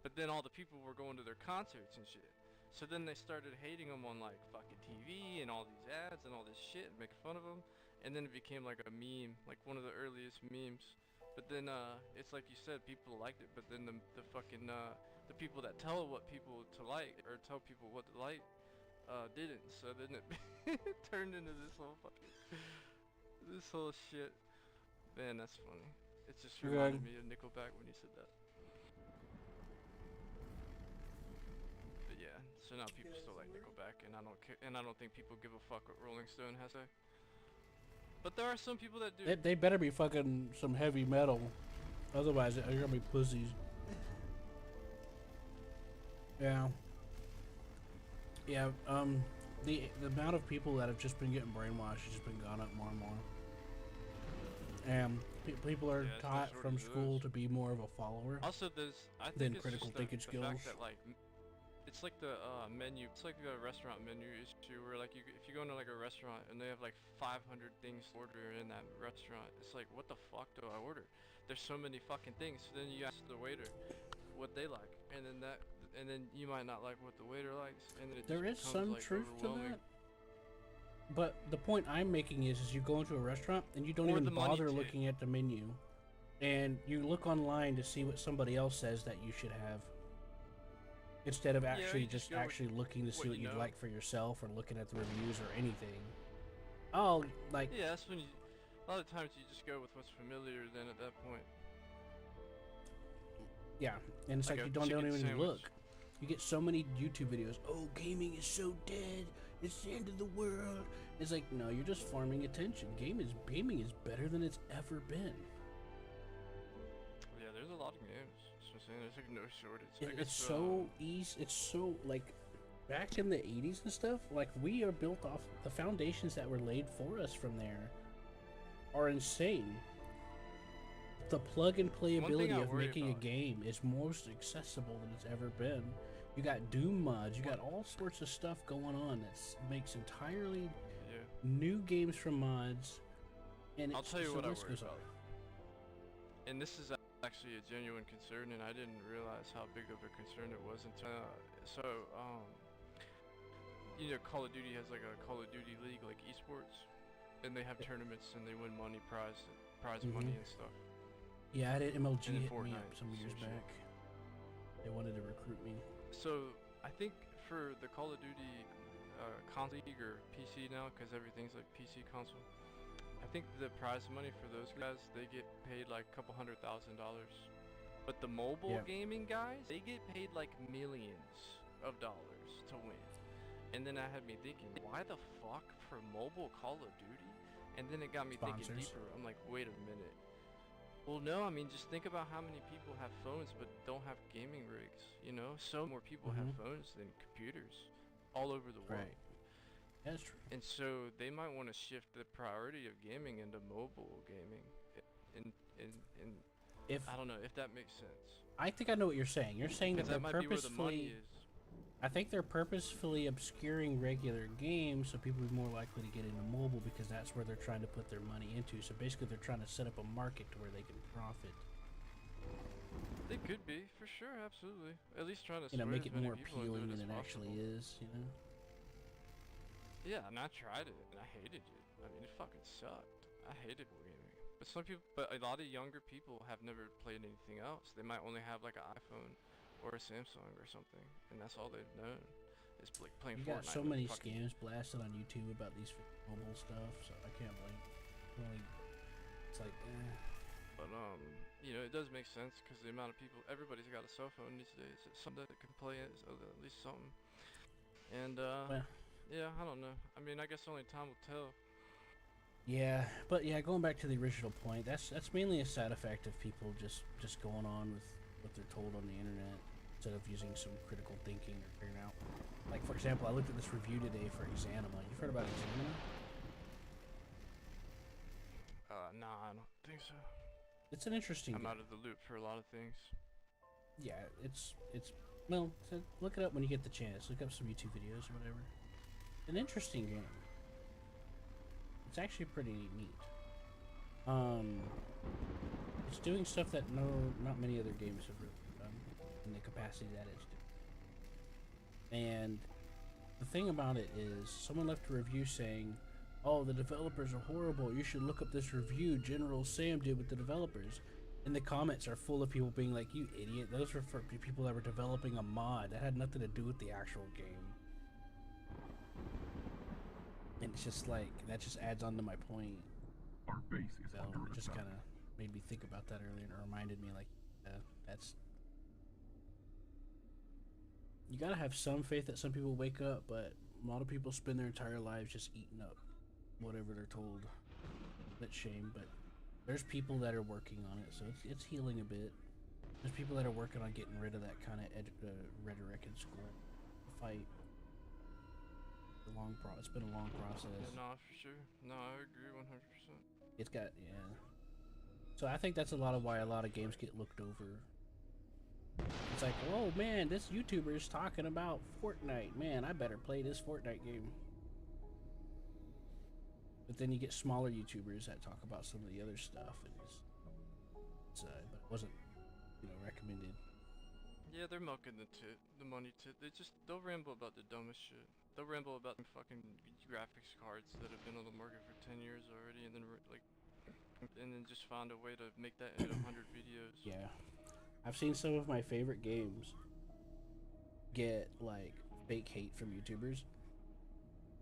But then all the people were going to their concerts and shit. So then they started hating them on like fucking TV and all these ads and all this shit and making fun of them. And then it became like a meme, like one of the earliest memes. But then it's like you said, people liked it. But then the fucking the people that tell what people to like or tell people what to like didn't. So then it it turned into this whole shit. Man, that's funny. It just reminded me of Nickelback when you said that. But yeah, so now people still like Nickelback, and I don't care, and I don't think people give a fuck what Rolling Stone has to say. But there are some people that do. They better be fucking some heavy metal, otherwise they're gonna be pussies. Yeah. Yeah. The amount of people that have just been getting brainwashed has just been gone up more and more. And people are Yeah, it's taught no from shortage of school those. to be more of a follower. Also, I Then think it's critical just thinking the skills. fact that like it's like the menu. It's like the restaurant menu issue where like if you go into like a restaurant and they have like 500 things to order in that restaurant, it's like what the fuck do I order? There's so many fucking things. So then you ask the waiter what they like, and then you might not like what the waiter likes, and then it There is just some becomes, like, truth to overwhelming. that. But the point I'm making is you go into a restaurant and you don't Or even the money bother too. looking at the menu, and you look online to see what somebody else says that you should have, instead of Yeah, actually you just just go with actually looking to see what what you you'd know. like for yourself or looking at the reviews or anything. Oh, like Yeah, that's when a lot of times you just go with what's familiar. Then at that point, yeah, and it's Like like a you don't chicken even sandwich. look. You get so many YouTube videos. Oh, gaming is so dead. It's the end of the world. It's like no, you're just farming attention. Gaming is better than it's ever been. yeah, there's a lot of games. That's what I'm saying. There's like no shortage. I It's guess, so easy. It's so like back in the 80s and stuff. Like we are built off the foundations that were laid for us from there are insane. The plug and One thing playability I of worry making about- a game is most accessible than it's ever been. You got Doom mods. You got all sorts of stuff going on that makes entirely yeah. new games from mods. And I'll it's tell you just what the I list worry goes on. about. And this is actually a genuine concern, and I didn't realize how big of a concern it was until. You know, Call of Duty has like a Call of Duty league, like esports, and they have tournaments and they win prize money and stuff. Yeah, I had MLG And then hit me up Fortnite, some years same shit. back. They wanted to recruit me. So I think for the Call of Duty console league or PC now, because everything's like PC console, I think the prize money for those guys, they get paid like a couple $100,000. But the mobile Yeah. gaming guys, they get paid like millions of dollars to win. And then that had me thinking, why the fuck for mobile Call of Duty? And then it got me thinking Sponsors. deeper. I'm like, wait a minute. Well, no, I mean, just think about how many people have phones but don't have gaming rigs, you know? So more people have Mhm. phones than computers all over the world. Right. That's true. And so they might want to shift the priority of gaming into mobile gaming. And If I don't know if that makes sense. I think I know what you're saying. You're saying that Because they're that might be where the money purposefully is. I think they're purposefully obscuring regular games so people are more likely to get into mobile because that's where they're trying to put their money into. So basically, they're trying to set up a market to where they can profit. They could be, for sure, absolutely. At least trying to You know, sway make as it many more people into appealing it than as it actually possible. is. You know. Yeah, and I tried it, and I hated it. I mean, it fucking sucked. I hated wargaming. But a lot of younger people have never played anything else. They might only have like an iPhone or a Samsung or something, and that's all they've known is like playing You Fortnite. got so with many fucking scams blasted on YouTube about these mobile stuff, so I can't blame. Really, it's like, But you know, it does make sense because the amount of people, everybody's got a cell phone these days. It's something that can play it, so at least something. And well, yeah, I don't know. I mean, I guess only time will tell. yeah, but yeah, going back to the original point, that's mainly a side effect of people just going on with what they're told on the internet instead of using some critical thinking or figuring out. Like for example, I looked at this review today for Exanima. You've heard about Exanima? Nah, I don't think so. It's an interesting I'm game. out of the loop for a lot of things. Yeah, it's well, look it up when you get the chance. Look up some YouTube videos or whatever. An interesting game. It's actually pretty neat. It's doing stuff that not many other games have really done in the capacity that it's doing. And the thing about it is, someone left a review saying, "Oh, the developers are horrible. You should look up this review General Sam did with the developers." And the comments are full of people being like, "You idiot! Those were for people that were developing a mod that had nothing to do with the actual game." And it's just like that just adds on to my point. Our base is So under it just attack. kind of made me think about that earlier, and it reminded me like, that's you gotta have some faith that some people wake up, but a lot of people spend their entire lives just eating up whatever they're told. That's shame, but there's people that are working on it, so it's healing a bit. There's people that are working on getting rid of that kind of rhetoric in school. The fight. It's been a long process. Yeah, no, for sure. No, I agree 100%. It's got, yeah. So I think that's a lot of why a lot of games get looked over. It's like, oh man, this YouTuber is talking about Fortnite. Man, I better play this Fortnite game. But then you get smaller YouTubers that talk about some of the other stuff, and but it wasn't, recommended. Yeah, they're milking the money tit. They'll ramble about the dumbest shit. They'll ramble about the fucking graphics cards that have been on the market for 10 years already, and then just find a way to make that into 100 videos. Yeah, I've seen some of my favorite games get like fake hate from YouTubers,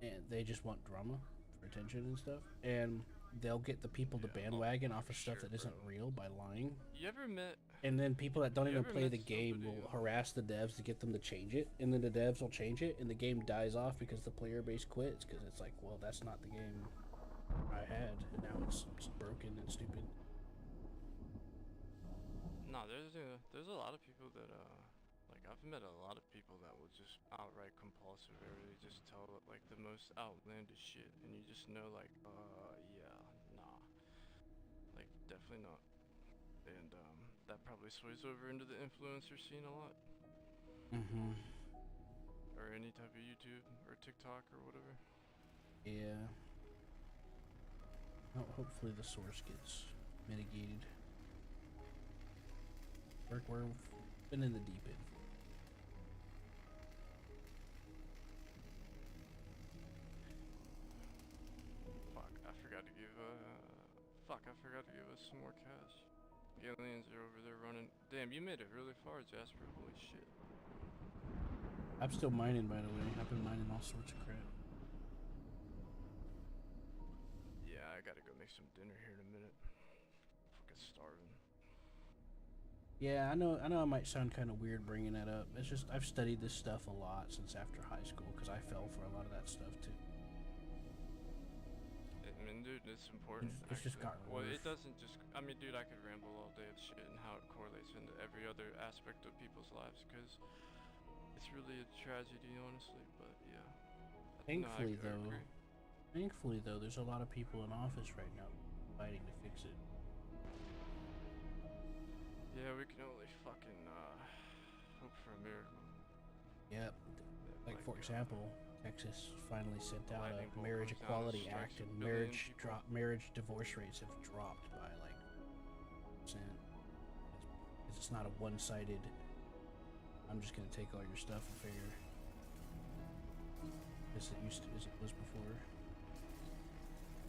and they just want drama for attention and stuff, and they'll get the people to bandwagon off of stuff that isn't real by lying. You ever met? And then people that don't You even ever play met the game somebody, will harass the devs to get them to change it, and then the devs will change it, and the game dies off because the player base quits, because it's like, well, that's not the game I had, and now it's broken and stupid. No, there's a lot of people that like I've met a lot of people that will just outright compulsively just tell like the most outlandish shit, and you just know like yeah, nah, like definitely not. And that probably sways over into the influencer scene a lot. Mm-hmm. Or any type of YouTube or TikTok or whatever. Yeah. Well, hopefully the source gets mitigated. We've been in the deep end. I forgot to give us some more cash. Aliens are over there running. Damn, you made it really far, Jasper. Holy shit. I'm still mining, by the way. I've been mining all sorts of crap. Yeah, I gotta go make some dinner here in a minute. Fucking starving. Yeah, I know I might sound kind of weird bringing that up. It's just I've studied this stuff a lot since after high school because I fell for a lot of that stuff too. I mean, dude, it's important. It's just got Well, worse. it doesn't just. I mean, dude, I could ramble all day of shit and how it correlates into every other aspect of people's lives because it's really a tragedy, honestly. But yeah. Thankfully, I agree. though, there's a lot of people in office right now fighting to fix it. Yeah, we can only fucking hope for a miracle. Yep. Like for example, Texas finally sent out lightning a bolt Marriage comes down and Equality strikes Act, and a billion people. marriage divorce rates have dropped by like percent. It's not a one-sided. I'm just gonna take all your stuff and figure as it was before.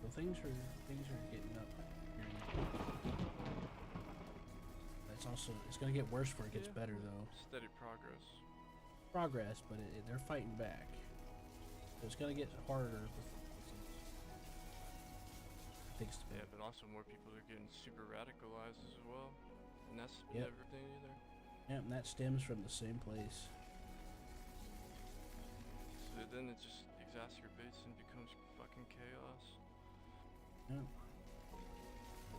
Well, things are getting up. It's gonna get worse before it gets better though. Steady progress. Progress, but they're fighting back. So it's gonna get harder. Yeah, but also more people are getting super radicalized as well, and that's Yep. never thing either. Yeah, and that stems from the same place. So then it just exacerbates and becomes fucking chaos. Yeah.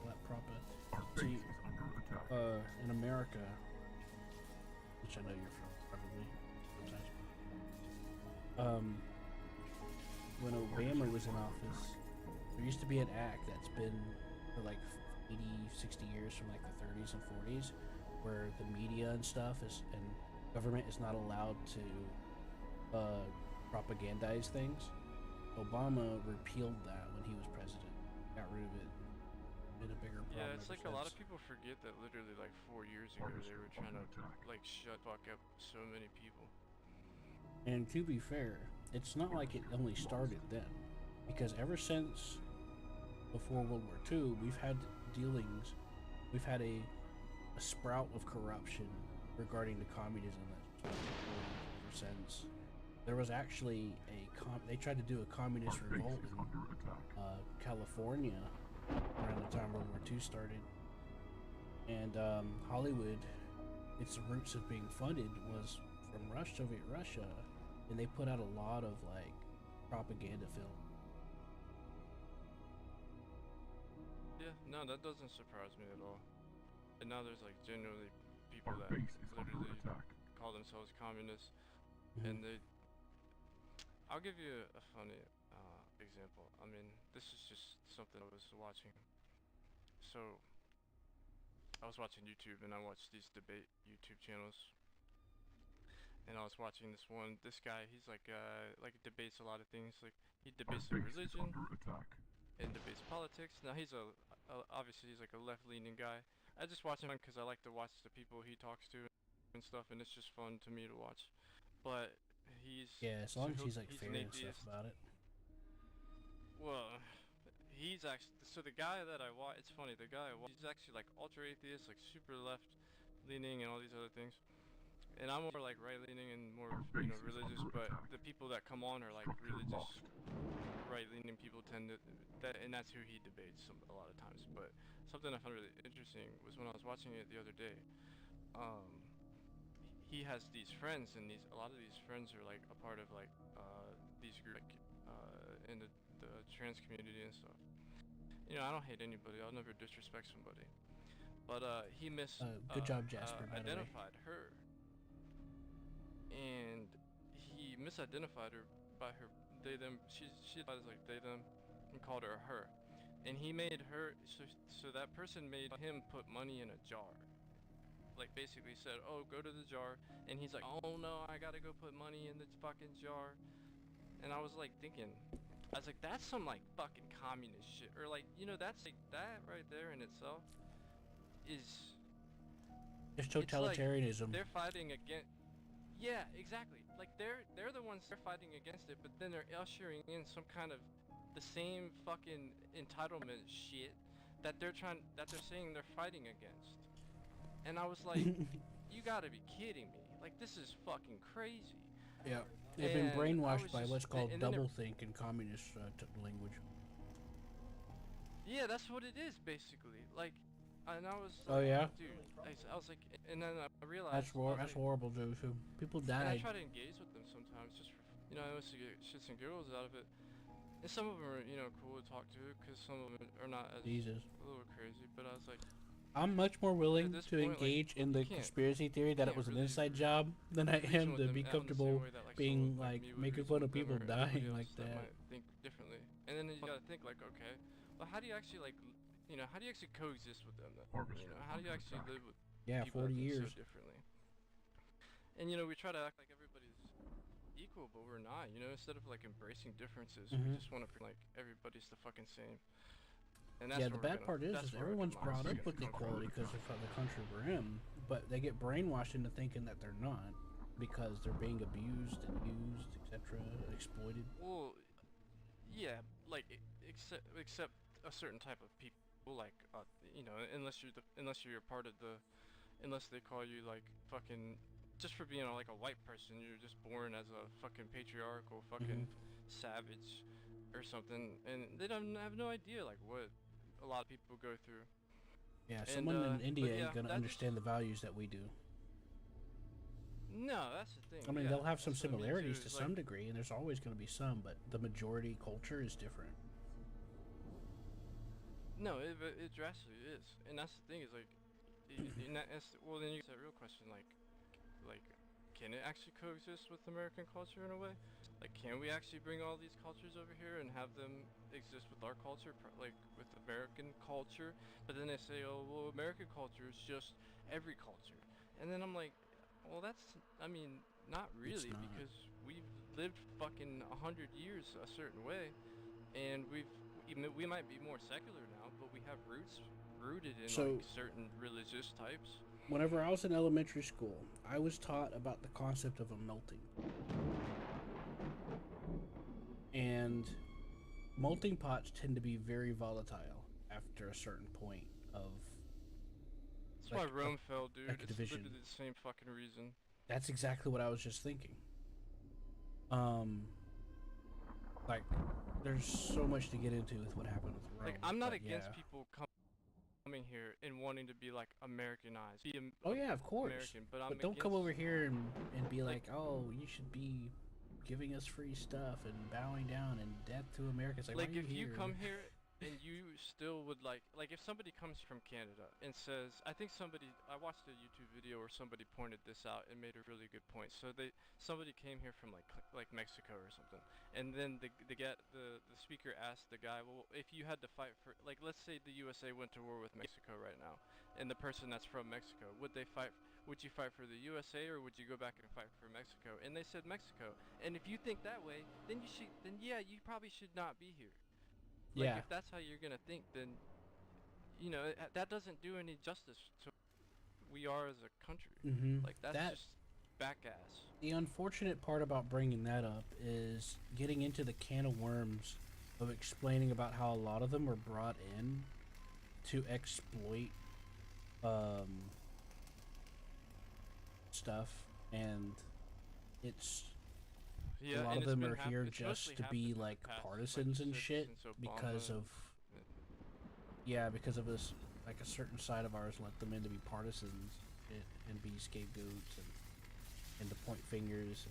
That proper. Our See, base is under attack. in America, which I know you're from, probably sometimes. When Obama was in office, there used to be an act that's been for like 80, 60 years, from like the 30s and 40s, where the media and stuff and government is not allowed to propagandize things. Obama repealed that when he was president, got rid of it. Made a bigger problem. Yeah, it's ever like a lot of since. people forget that literally like 4 years ago they were trying to like shut fuck up so many people. And to be fair, it's not like it only started then, because ever since before World War II, we've had dealings, we've had a sprout of corruption regarding the communism that's ever since. There was actually they tried to do a communist revolt in California around the time World War II started, and Hollywood, its roots of being funded was from Soviet Russia, and they put out a lot of like propaganda film. Yeah, no, that doesn't surprise me at all. And now there's like genuinely people Our that base is under literally attack. call themselves communists, Mhm. and I'll give you a funny example. I mean, this is just something I was watching. So, I was watching YouTube, and I watched these debate YouTube channels. And I was watching this guy, he's like debates a lot of things. Like, he debates Our like base is religion, under attack. and debates politics. Now, he's obviously he's like a left-leaning guy. I just watch him because I like to watch the people he talks to and stuff, and it's just fun to me to watch. But Yeah, as so long as he's like he's fair an and stuff atheist. about it. Well, he's actually, so the guy that I watch, it's funny, the guy I watch, he's actually like ultra atheist, like super left leaning and all these other things. And I'm more like right leaning and more, Our you base know, is religious, under but attack. the people that come on are like Structure religious, lost. right leaning people tend to, and that's who he debates a lot of times. But something I found really interesting was when I was watching it the other day, he has these friends, and a lot of these friends are like a part of like these groups like in the trans community and stuff. You know, I don't hate anybody. I'll never disrespect somebody. But he Good job, Jasper, by the way. identified her, and he misidentified her by her they them. She identified as like they them, and called her her, and he made her so that person made him put money in a jar. Like basically said, oh, go to the jar, and he's like, oh no, I gotta go put money in this fucking jar. And I was like thinking, I was like, that's some like fucking communist shit, or like, you know, that's like that right there in itself is Just it's like totalitarianism. they're fighting against. Yeah, exactly. Like they're the ones that are fighting against it, but then they're ushering in some kind of the same fucking entitlement shit that they're saying they're fighting against. And I was like, you gotta be kidding me. Like, this is fucking crazy. Yeah, they've been And I brainwashed was by just- what's called and then it- doublethink in communist language. Yeah, that's what it is, basically. Like, and I was Oh, like, yeah? dude, I was like, and then I realized, That's I was that's like, horrible, Joe. People and I died. try to engage with them sometimes, just for, you know, I used to get shits and giggles out of it. And some of them are, you know, cool to talk to, because some of them are not as, Jesus. a little crazy, but I was like, I'm much more willing this to point, like, engage in the you can't- conspiracy theory that it can't was an really inside job than I reason am with to them be out in the same comfortable way that, like, being someone like like me would making reason fun of with them people or anybody dying else like that. might think differently. And then you gotta think like, okay, well, how do you actually like, you know, how do you actually coexist with them? Then? Harvester You know, how do you under actually attack. live with Yeah, people 40 that think years. so differently? And you know, we try to act like everybody's equal, but we're not. You know, instead of like embracing differences, Mhm. we just want to like everybody's the fucking same. And that's Yeah, the where we're bad gonna- part is that's where our everyone's demise brought is up gonna with come from. equality because of the country we're in, but they get brainwashed into thinking that they're not because they're being abused and used, etc., exploited. Well, yeah, like except a certain type of people, like you know, unless you're a part of the, unless they call you like fucking, just for being like a white person, you're just born as a fucking patriarchal fucking savage, or something, and they don't have no idea like what a lot of people go through. Yeah, And, someone in but India yeah, ain't gonna that understand the values that we do. No, that's the thing. I mean, yeah, they'll have some that's what I mean, similarities too, to is, some like, degree, and there's always going to be some, but the majority culture is different. No, it drastically is, and that's the thing is like, well then you get that real question like, can it actually coexist with American culture in a way? Like, can we actually bring all these cultures over here and have them exist with our culture, like with American culture? But then they say, oh well, American culture is just every culture, and then I'm like, well that's, I mean, not It's really, not. because we've lived fucking 100 years a certain way, and we might be more secular now, but we have roots rooted in So- like certain religious types. Whenever I was in elementary school, I was taught about the concept of a melting. And melting pots tend to be very volatile after a certain point of. That's like, why Rome fell, dude. like a It's division. literally the same fucking reason. That's exactly what I was just thinking. Like, there's so much to get into with what happened with Rome. Like, I'm not but against yeah. people coming here and wanting to be like Americanized. Oh yeah, of course. American, but I'm But don't come against- over here and be like- like, oh, you should be giving us free stuff and bowing down and death to America. It's like, Like, why are if you here? come here and you still would like if somebody comes from Canada and says, I watched a YouTube video where somebody pointed this out and made a really good point. So somebody came here from like Mexico or something, and then the speaker asked the guy, well, if you had to fight for, like, let's say the USA went to war with Mexico right now, and the person that's from Mexico, would you fight for the USA or would you go back and fight for Mexico? And they said Mexico. And if you think that way, then you probably should not be here. Like, Yeah. if that's how you're gonna think, then, you know, that doesn't do any justice to we are as a country. Mm-hmm. Like, that's just back-ass. The unfortunate part about bringing that up is getting into the can of worms of explaining about how a lot of them were brought in to exploit stuff, and it's Yeah, a lot and of it's them been are here it's just mostly to happened be in the like past, partisans and since- shit since because Obama. of because of this, like, a certain side of ours let them in to be partisans and be scapegoats and to point fingers,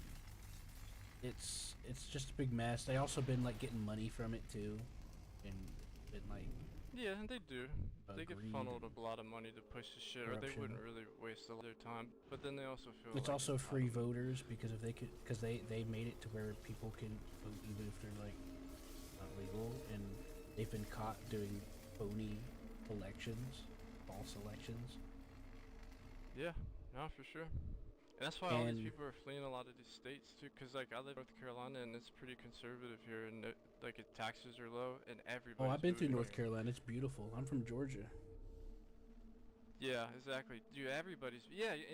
and it's just a big mess. They also been like getting money from it too, and been like Yeah, they do. They get greed funneled and a lot of money to push the shit, or they corruption. wouldn't really waste all their time. But then they also feel it's like, also I free don't know. voters because if they could, because they made it to where people can vote even if they're like not legal, and they've been caught doing phony elections, false elections. Yeah, no, for sure. And that's why all these And- people are fleeing a lot of these states too, because like I live in North Carolina and it's pretty conservative here, and taxes are low, and everybody. Oh, I've been through North Carolina. It's beautiful. I'm from Georgia. Yeah, exactly. Dude, everybody's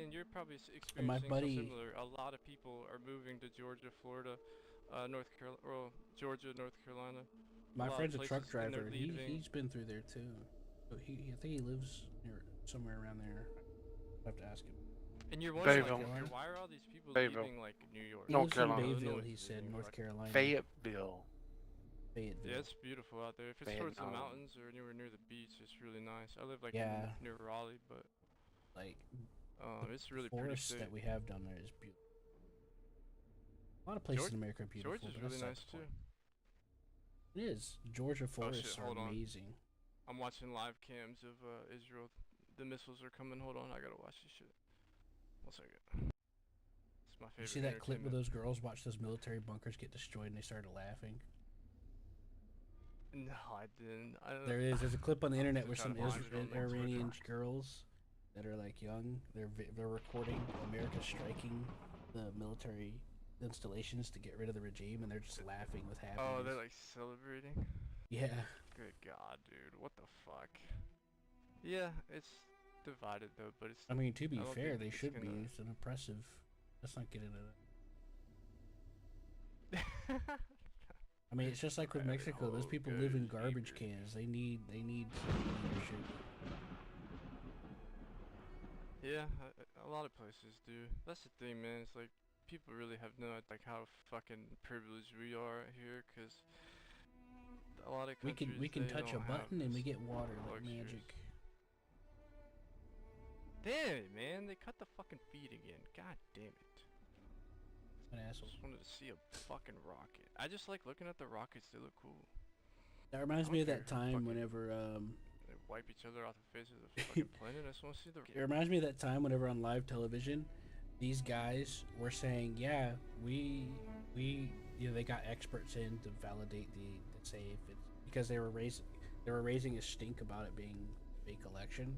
and you're probably And my experiencing buddy- something similar. A lot of people are moving to Georgia, Florida, North Carolina, or Georgia, North Carolina. My lot of friend's a truck places, and they're driver. And leaving. he's been through there too. But I think he lives near somewhere around there. I have to ask him. And you're wondering, Bayville. like, why are all these people Bayville. leaving like New York? He North lives Carolina. in Illinois Bayville, he is said, leaving North fucking Carolina. Fayetteville. Fayetteville. Yeah, it's beautiful out there. If it's towards the Fayetteville. mountains or anywhere near the beach, it's really nice. I live like Yeah. near Raleigh, but Like, it's really pretty forests state. that we have down there is beautiful. A lot of places in America are beautiful. Georgia's but really that's not nice the too. point. It is. Georgia forests are hold on. amazing. I'm watching live cams of Israel. The missiles are coming. Hold on, I gotta watch this shit. 1 second. It's my favorite. You see that clip where entertainment. those girls watch those military bunkers get destroyed and they started laughing? No, I didn't. I don't There is. There's a clip on the internet to where try some to find it on my Iranian Twitter. girls that are like young, they're recording America striking the military installations to get rid of the regime, and they're just laughing with happiness. Oh, they're like celebrating? Yeah. Good God, dude. What the fuck? Yeah, it's divided though, but it's... I mean, to be I don't fair, think they it's should be. gonna- It's an oppressive. Let's not get into that. I mean, it's just like with Rabbit Mexico. Those hole people live in goes garbage deeper. cans. They need leadership. Yeah, a lot of places do. That's the thing, man. It's like people really have no idea like how fucking privileged we are here, cause a lot of We countries can they touch a don't have button and we this get water like luxuries. magic. Damn it, man! They cut the fucking feed again. God damn it! An asshole. Just wanted to see a fucking rocket. I just like looking at the rockets. They look cool. That reminds I me of don't that care who time fucking- whenever They wipe each other off the face of the fucking planet. I just want to see the. it reminds me of that time whenever on live television, these guys were saying, yeah, we they got experts in to validate the safe. It's because they were raising a stink about it being a fake election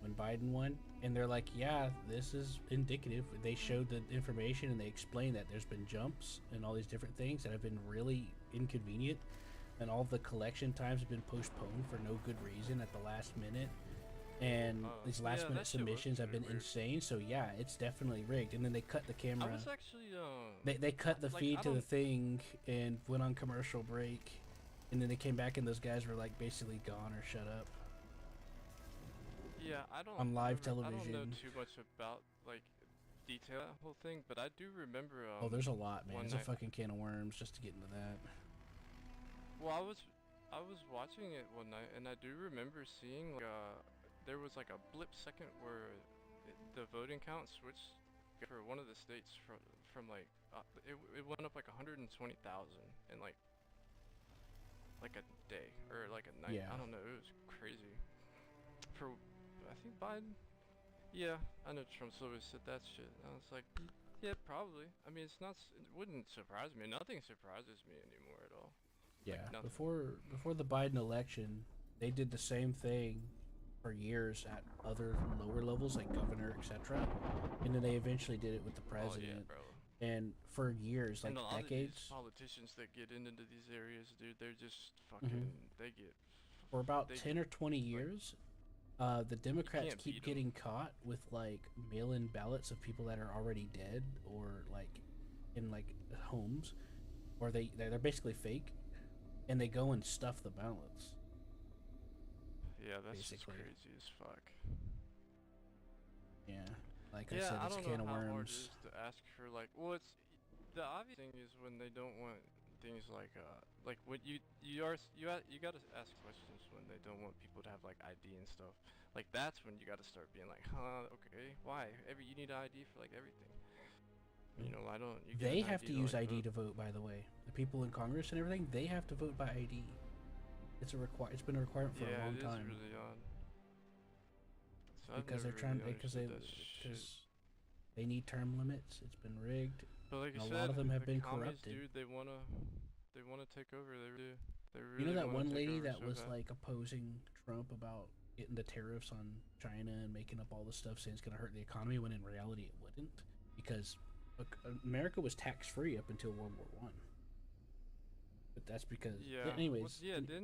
when Biden won, and they're like, yeah, this is indicative. They showed the information and they explained that there's been jumps and all these different things that have been really inconvenient, and all the collection times have been postponed for no good reason at the last minute, and these yeah, last minute that shit was submissions have been pretty weird. insane. So yeah, it's definitely rigged. And then they cut the camera. I was actually They cut the like, feed I to the don't- thing and went on commercial break, and then they came back and those guys were like basically gone or shut up. Yeah, I don't. On live I don't know television. too much about like detail that whole thing, but I do remember. Oh, there's a lot, man. one There's a night- fucking can of worms just to get into that. Well, I was watching it one night, and I do remember seeing like there was like a blip second where the voting count switched for one of the states from like it went up like 120,000 in like a day or like a night. Yeah. I don't know. It was crazy. For I think Biden. Yeah, I know Trump's always said that shit. I was like, yeah, probably. I mean, it wouldn't surprise me. Nothing surprises me anymore at all. Yeah. nothing. Before the Biden election, they did the same thing for years at other lower levels like governor, etc. And then they eventually did it with the Oh yeah, president. bro. And for years, like And a lot decades, of these politicians that get into these areas, dude, they're just fucking. They get. for about they 10 or 20 years, the Democrats can't keep beat 'em. getting caught with like mail-in ballots of people that are already dead or like in like homes, or they're basically fake, and they go and stuff the ballots. Yeah, that's just basically. crazy as fuck. Yeah, like I Yeah, said, I it's a don't can know of how hard it worms. is to ask for like. Well, it's the obvious thing is when they don't want things like when you gotta ask questions when they don't want people to have like ID and stuff. Like that's when you gotta start being like, huh, okay, why? You need ID for like everything. You know, I don't. You get They an have to ID use like, ID vote. to vote, by the way. The people in Congress and everything, they have to vote by ID. It's been a requirement for Yeah, a long it is time. really odd. So I've Because they're never trying really because understood that shit. they need term limits. It's been rigged. But like a I lot said, of them have the been commies, corrupted. Dude, they wanna take over. They really. They really You know that wanna one take lady over that so was bad. like opposing Trump about getting the tariffs on China and making up all this stuff saying it's going to hurt the economy when in reality it wouldn't, because look, America was tax free up until World War One. But that's because Yeah. anyways, Well, yeah. They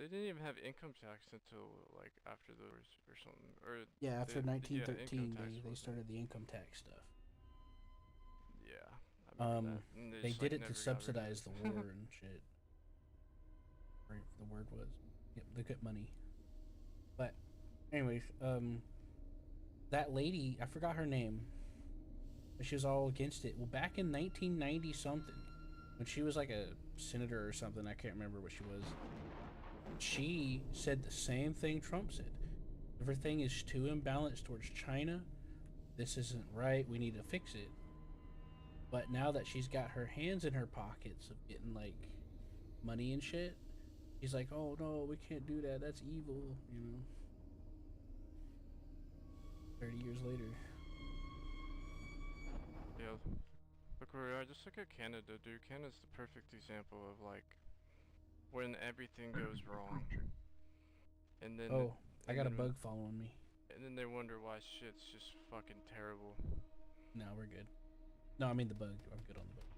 didn't even have income tax until like after the wars or something. Or yeah, after they- 1913 income tax they wasn't- started the income tax stuff. Yeah. I remember that. And They just, did like, it to never got rid of subsidize the it. war and shit. Right, the word was, yep, they get money. But, anyways, that lady, I forgot her name, but she was all against it. Well, back in 1990 something, when she was like a senator or something, I can't remember what she was. She said the same thing Trump said. Everything is too imbalanced towards China. This isn't right. We need to fix it. But now that she's got her hands in her pockets of getting like money and shit, she's like, "Oh no, we can't do that. That's evil," you know. 30 years later. Yeah. Look where we are. Just look at Canada, dude. Canada's the perfect example of like when everything goes wrong, and then Oh, I and got a then- bug following me. and then they wonder why shit's just fucking terrible. No, we're good. No, I mean the bug. I'm good on the bug.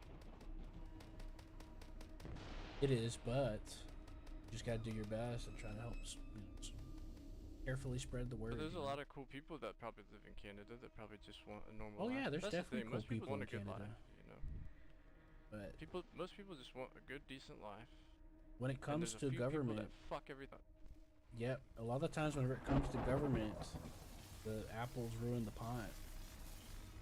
It is, but you just gotta do your best and try to help carefully spread the word. But there's you a know? lot of cool people that probably live in Canada that probably just want a normal Oh life. yeah, there's That's the definitely thing. cool Most people people want in a good Canada, life, you know. but Most people just want a good, decent life. when it And comes there's a to few people government, that fuck everything. yep, a lot of the times whenever it comes to government, the apples ruin the pot.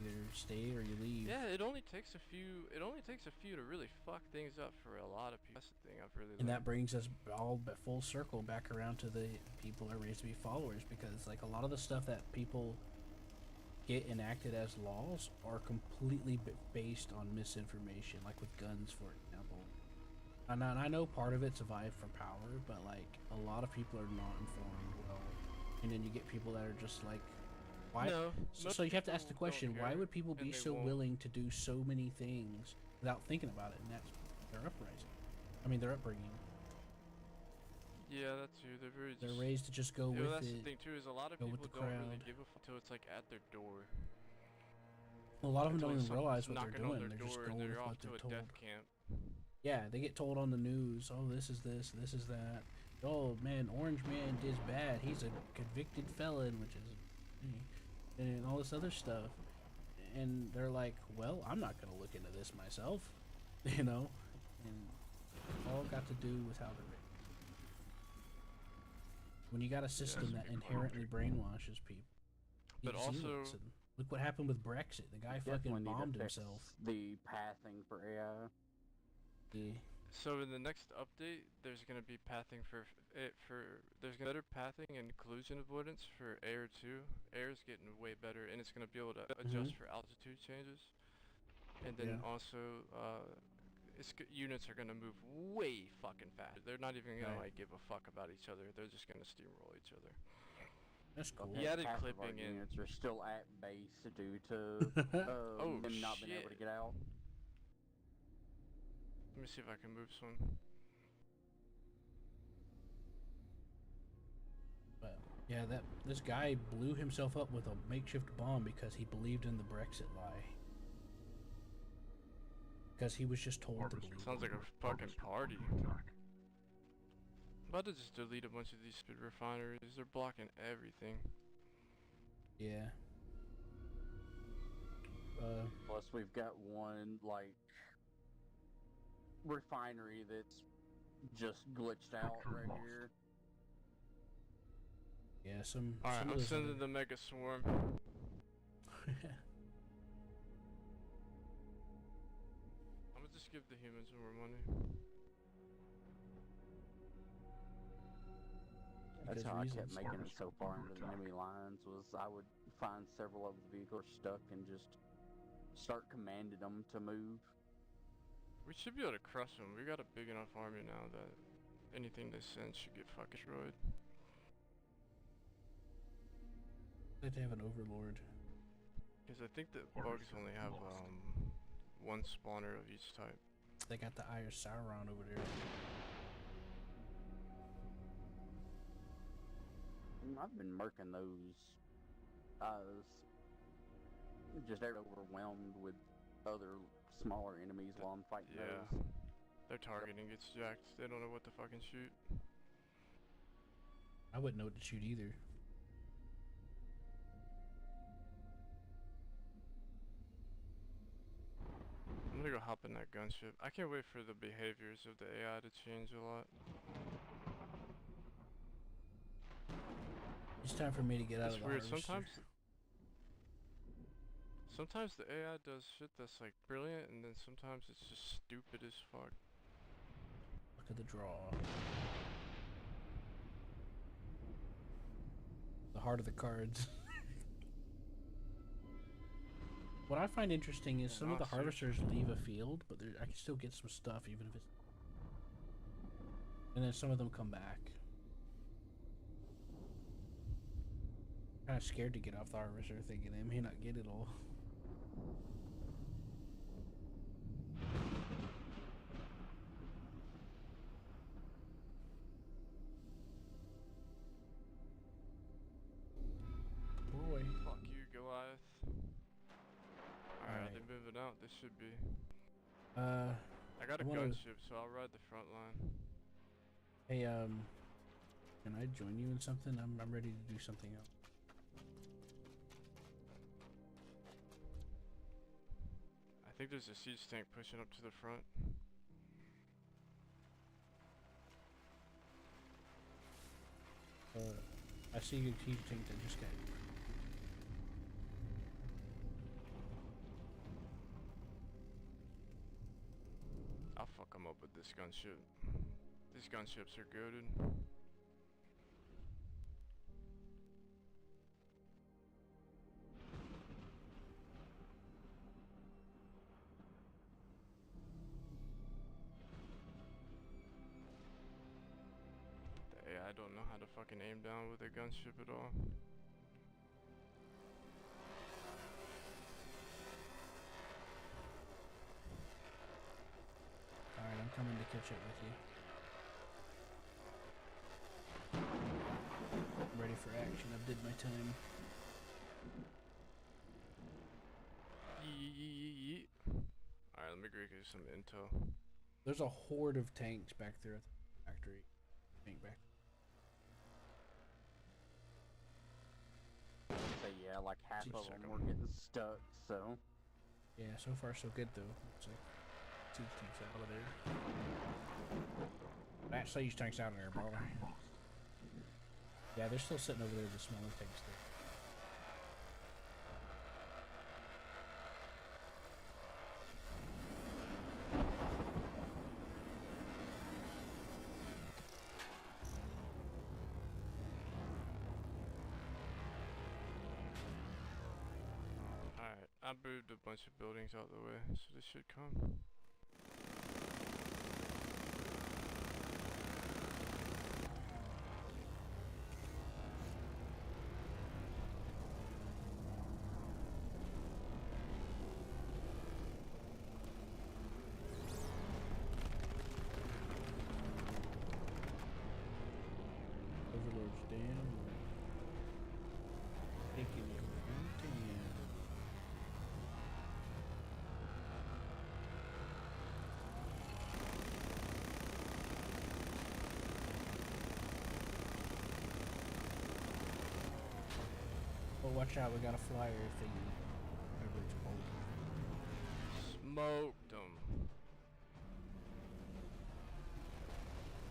Either stay or you leave. Yeah, it only takes a few. It only takes a few to really fuck things up for a lot of people. That's the thing I've really And learned. that brings us all but full circle back around to the people that are raised to be followers, because like a lot of the stuff that people get enacted as laws are completely based on misinformation, like with guns, for example. And I know part of it's a vibe for power, but like a lot of people are not informed well, and then you get people that are just like, why? No, So you have to ask the most people question: don't why care, would people and be they so won't. willing to do so many things without thinking about it? And that's their uprising. I mean, their upbringing. Yeah, that too. They're very. They're just, raised to just go you know, with that's it. the thing too. Is a lot of Go with people the don't really crowd. give a fuck until it's like at their door. A lot of them don't Until even realize something's what they're knocking on doing. their They're just door going and with they're what off to they're a told. death camp. Yeah, they get told on the news, oh, this is this, this is that. Oh man, Orange Man did bad. He's a convicted felon, which is, and all this other stuff. And they're like, well, I'm not gonna look into this myself, you know. And it's all got to do with how they're written. When you got a system that inherently brainwashes people, But you see also- what's in- look what happened with Brexit. The guy Definitely fucking need to bombed fix himself. the pathing for AI. Yeah. So in the next update, there's gonna be pathing there's better pathing and collision avoidance for Air 2. Air's getting way better, and it's gonna be able to adjust for altitude changes. And then Yeah. also, units are gonna move way fucking fast. They're not even gonna Right. like give a fuck about each other. They're just gonna steamroll each other. That's cool. He added Half of our clipping in. units are still at base due to Oh, them not being able to shit. get out. Let me see if I can move some. But yeah, this guy blew himself up with a makeshift bomb because he believed in the Brexit lie. Because he was just told to Harvest believe. Sounds like a fucking Harvest party. under attack. I'm about to just delete a bunch of these stupid refineries. They're blocking everything. Yeah. Plus, we've got one like refinery that's just glitched out right here. Yeah, some. Alright, some of I'm those sending other- the Mega Swarm. I'm gonna just give the humans more money. That's Because how I kept reasons. making it Harvest so far under into the attack. enemy lines, was I would find several of the vehicles stuck and just start commanding them to move. We should be able to crush them. We got a big enough army now that anything they send should get fucking destroyed. Like they have an overlord. Because I think that Harvest bugs only have lost. one spawner of each type. They got the Eye of Sauron over there. I've been murking those. Just overwhelmed with other smaller enemies while I'm fighting Yeah. those. Their targeting gets jacked. They don't know what to fucking shoot. I wouldn't know what to shoot either. I'm gonna go hop in that gunship. I can't wait for the behaviors of the AI to change a lot. It's time for me to get out It's of the weird. harvester. Sometimes the AI does shit that's like brilliant, and then sometimes it's just stupid as fuck. Look at the draw. The heart of the cards. What I find interesting is some of the Lawsuit. harvesters leave a field, but I can still get some stuff even if it's. And then some of them come back. Kind of scared to get off the harvester, thinking they may not get it all. Boy. Fuck you, Goliath. Alright, Alright. they moving out. This should be. I I got a wanna- gunship, so I'll ride the front line. Hey, can I join you in something? I'm ready to do something else. I think there's a siege tank pushing up to the front. I see you keep tank that just got. I'll fuck him up with this gunship. These gunships are goated. Hey, I don't know how to fucking aim down with a gunship at all. Alright, I'm coming to catch up with you. I'm ready for action. I've did my time. Yeet. Alright, let me go get some intel. There's a horde of tanks back there at the factory. Tank back. So yeah, like half Seems of like them were getting stuck, so. Yeah, so far so good though. Looks like siege tanks out of there. That siege tank's out of there, brother. Yeah, they're still sitting over there, the smaller tanks there. Alright, I moved a bunch of buildings out of the way, so this should come. Overlord's down. Taking it from down. Oh, watch out, we got a flyer thingy. Whatever it's called. Smoked them.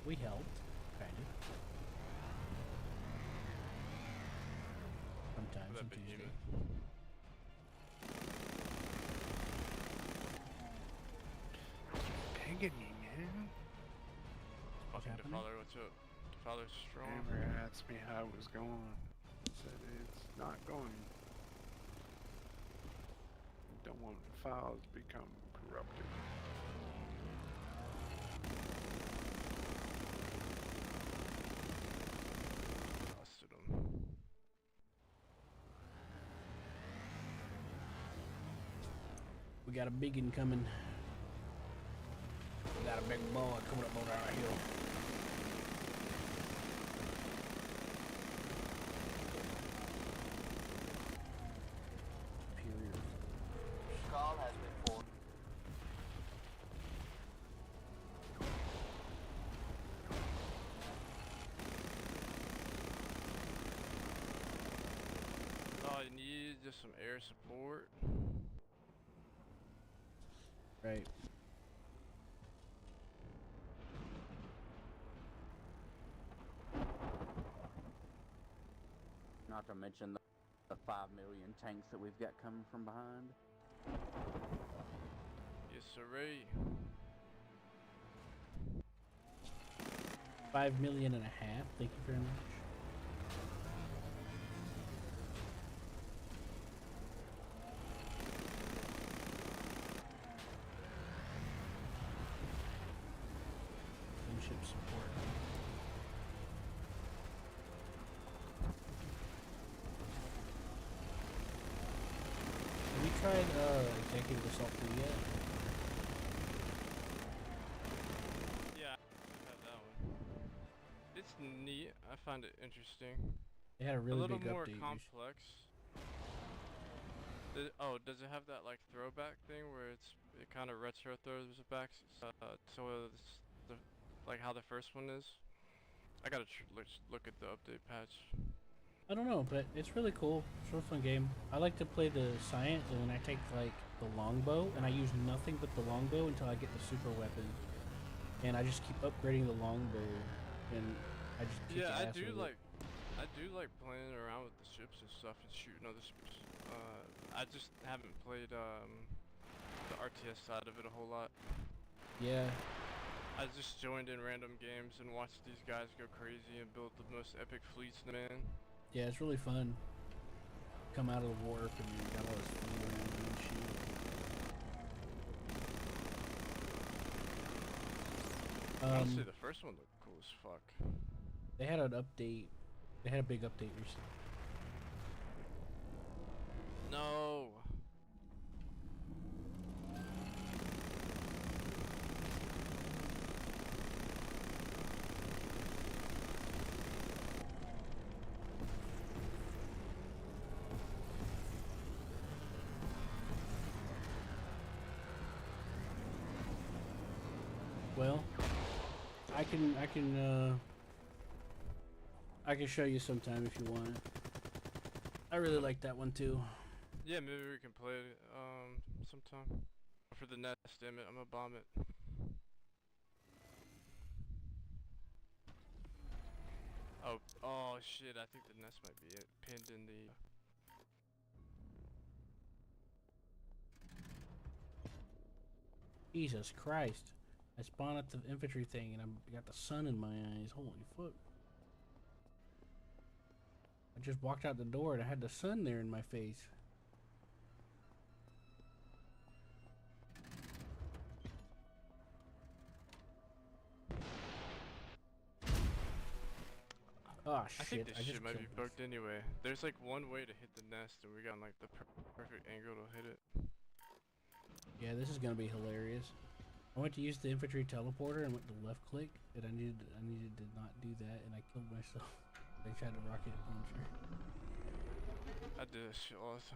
We helped, kind of. Sometimes That on Tuesday. behemoth. Taking me, man. Fucking happening? Defather, what's up? Defather's strong. Amber asked me how it was going. Said it's not going. Don't want the files to become corrupted. Busted him. We got a big one coming. We got a big boy coming up on our hill. Superior. Call has been forwarded. All you need is just some air support. Right. Not to mention the 5 million tanks that we've got coming from behind. Yes, sirree. 5.5 million. Thank you very much. Ship support. Have you tried executive assault 2 yet? Yeah, I have that one. It's neat. I find it interesting. They had a A really little big more update. complex. Does it have that like throwback thing where it kind of retro throws it back to the like how the first one is? I gotta look at the update patch. I don't know, but it's really cool. It's a real fun game. I like to play the Science, and then I take like the longbow, and I use nothing but the longbow until I get the super weapon, and I just keep upgrading the longbow, and I just kick Yeah, ass with it. I do like playing around with the ships and stuff and shooting other ships. I just haven't played the RTS side of it a whole lot. Yeah, I just joined in random games and watched these guys go crazy and build the most epic fleets in the man. yeah, it's really fun. Come out of the warp and you got all this food around you and shit. Honestly, the first one looked cool as fuck. They had an update. They had a big update recently. No. Well, I can show you sometime if you want. I really like that one too. Yeah, maybe we can play it sometime. For the nest, damn it, I'm gonna bomb it. Oh shit, I think the nest might be it. Pinned in the... Jesus Christ. I spawned at the infantry thing and I got the sun in my eyes. Holy fuck. I just walked out the door and I had the sun there in my face. Oh I think shit, this shit might be killed bugged anyway. There's like one way to hit the nest and we got like the perfect angle to hit it. Yeah, this is gonna be hilarious. I went to use the infantry teleporter and went to left click, and I needed to not do that, and I killed myself. They tried to rocket launcher. I did this shit also.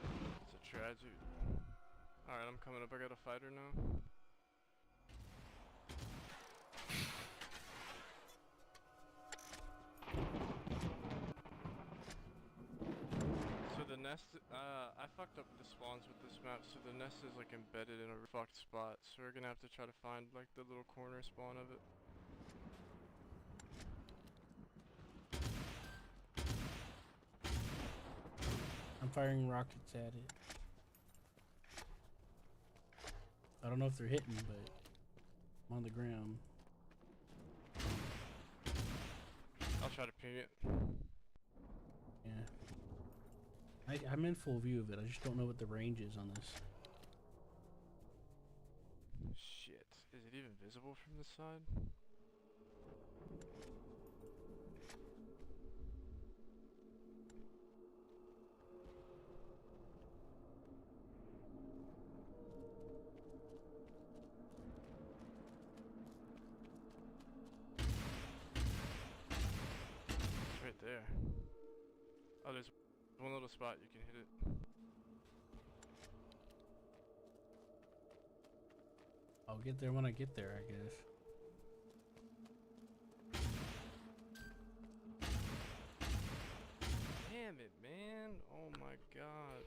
It's a tragedy. Alright, I'm coming up. I got a fighter now. So the nest, I fucked up the spawns with this map, so the nest is like embedded in a fucked spot, so we're gonna have to try to find like the little corner spawn of it. I'm firing rockets at it. I don't know if they're hitting, but I'm on the ground. I'll try to ping it. Yeah. I'm in full view of it. I just don't know what the range is on this. Shit. Is it even visible from this side? It's right there. Oh, there's one little spot you can hit it. I'll get there when I get there, I guess. Damn it, man. Oh my god.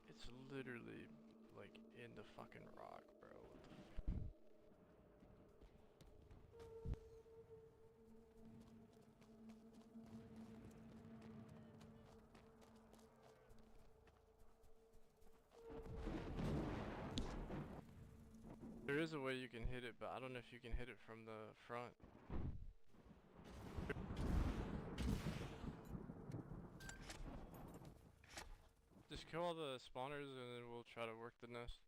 It's literally like in the fucking rock, bro. What the There is a way you can hit it, but I don't know if you can hit it from the front. Just kill all the spawners and then we'll try to work the nest.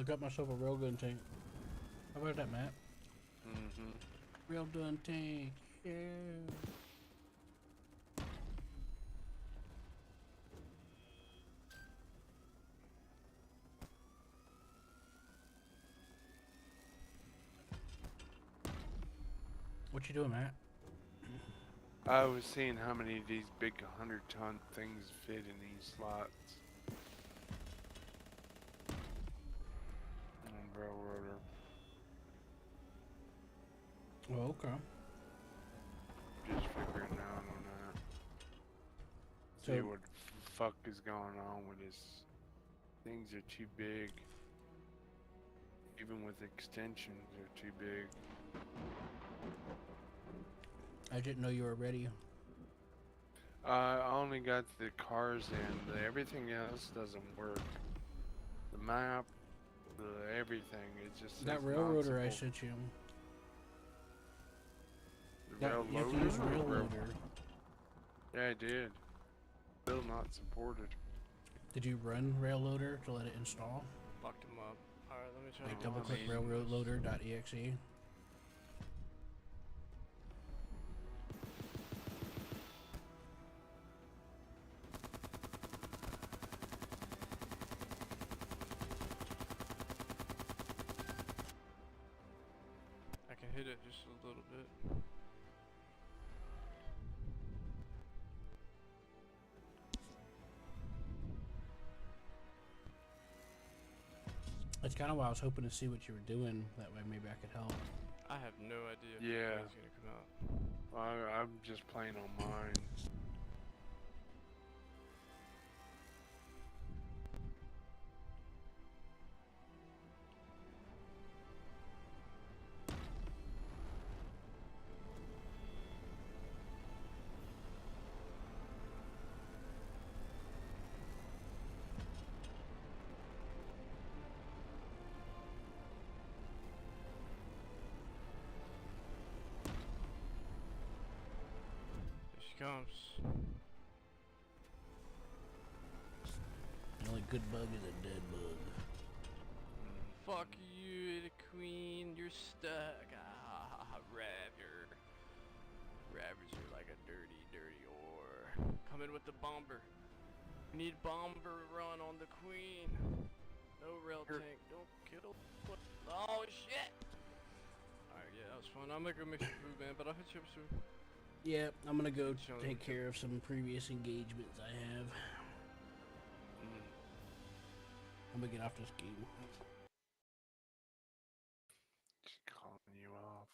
I got myself a railgun tank. How about that, Matt? Mm-hmm. Railgun tank. Yeah. What you doing, Matt? I was seeing how many of these big 100-ton things fit in these slots. On railroader. Oh, okay. Just figuring out on that. See So- what the fuck is going on with this. Things are too big. Even with extensions, they're too big. I didn't know you were ready. I only got the cars in. Everything else doesn't work. The map, the everything. It just That says railroader I non-support. sent you. The You have to use railroader? railroader. Yeah, I did. Still not supported. Did you run railroader to let it install? Fucked him up. Alright, let me try Like to double click railroader.exe. I can hit it just a little bit. That's kind of why I was hoping to see what you were doing. That way maybe I could help. I have no idea if Yeah. the gonna come out. I'm just playing on mine. Here she comes. The only good bug is a dead bug. Fuck you, the queen. You're stuck. Ah, Ravers are like a dirty, dirty ore. Come in with the bomber. We need bomber run on the queen. No rail tank. Don't kill. Oh shit. Alright, yeah, that was fun. I'm gonna go make some food, man, but I'll hit you up soon. Yeah, I'm gonna go Chilling. take care of some previous engagements I have. I'm gonna get off this game. Just calling you off.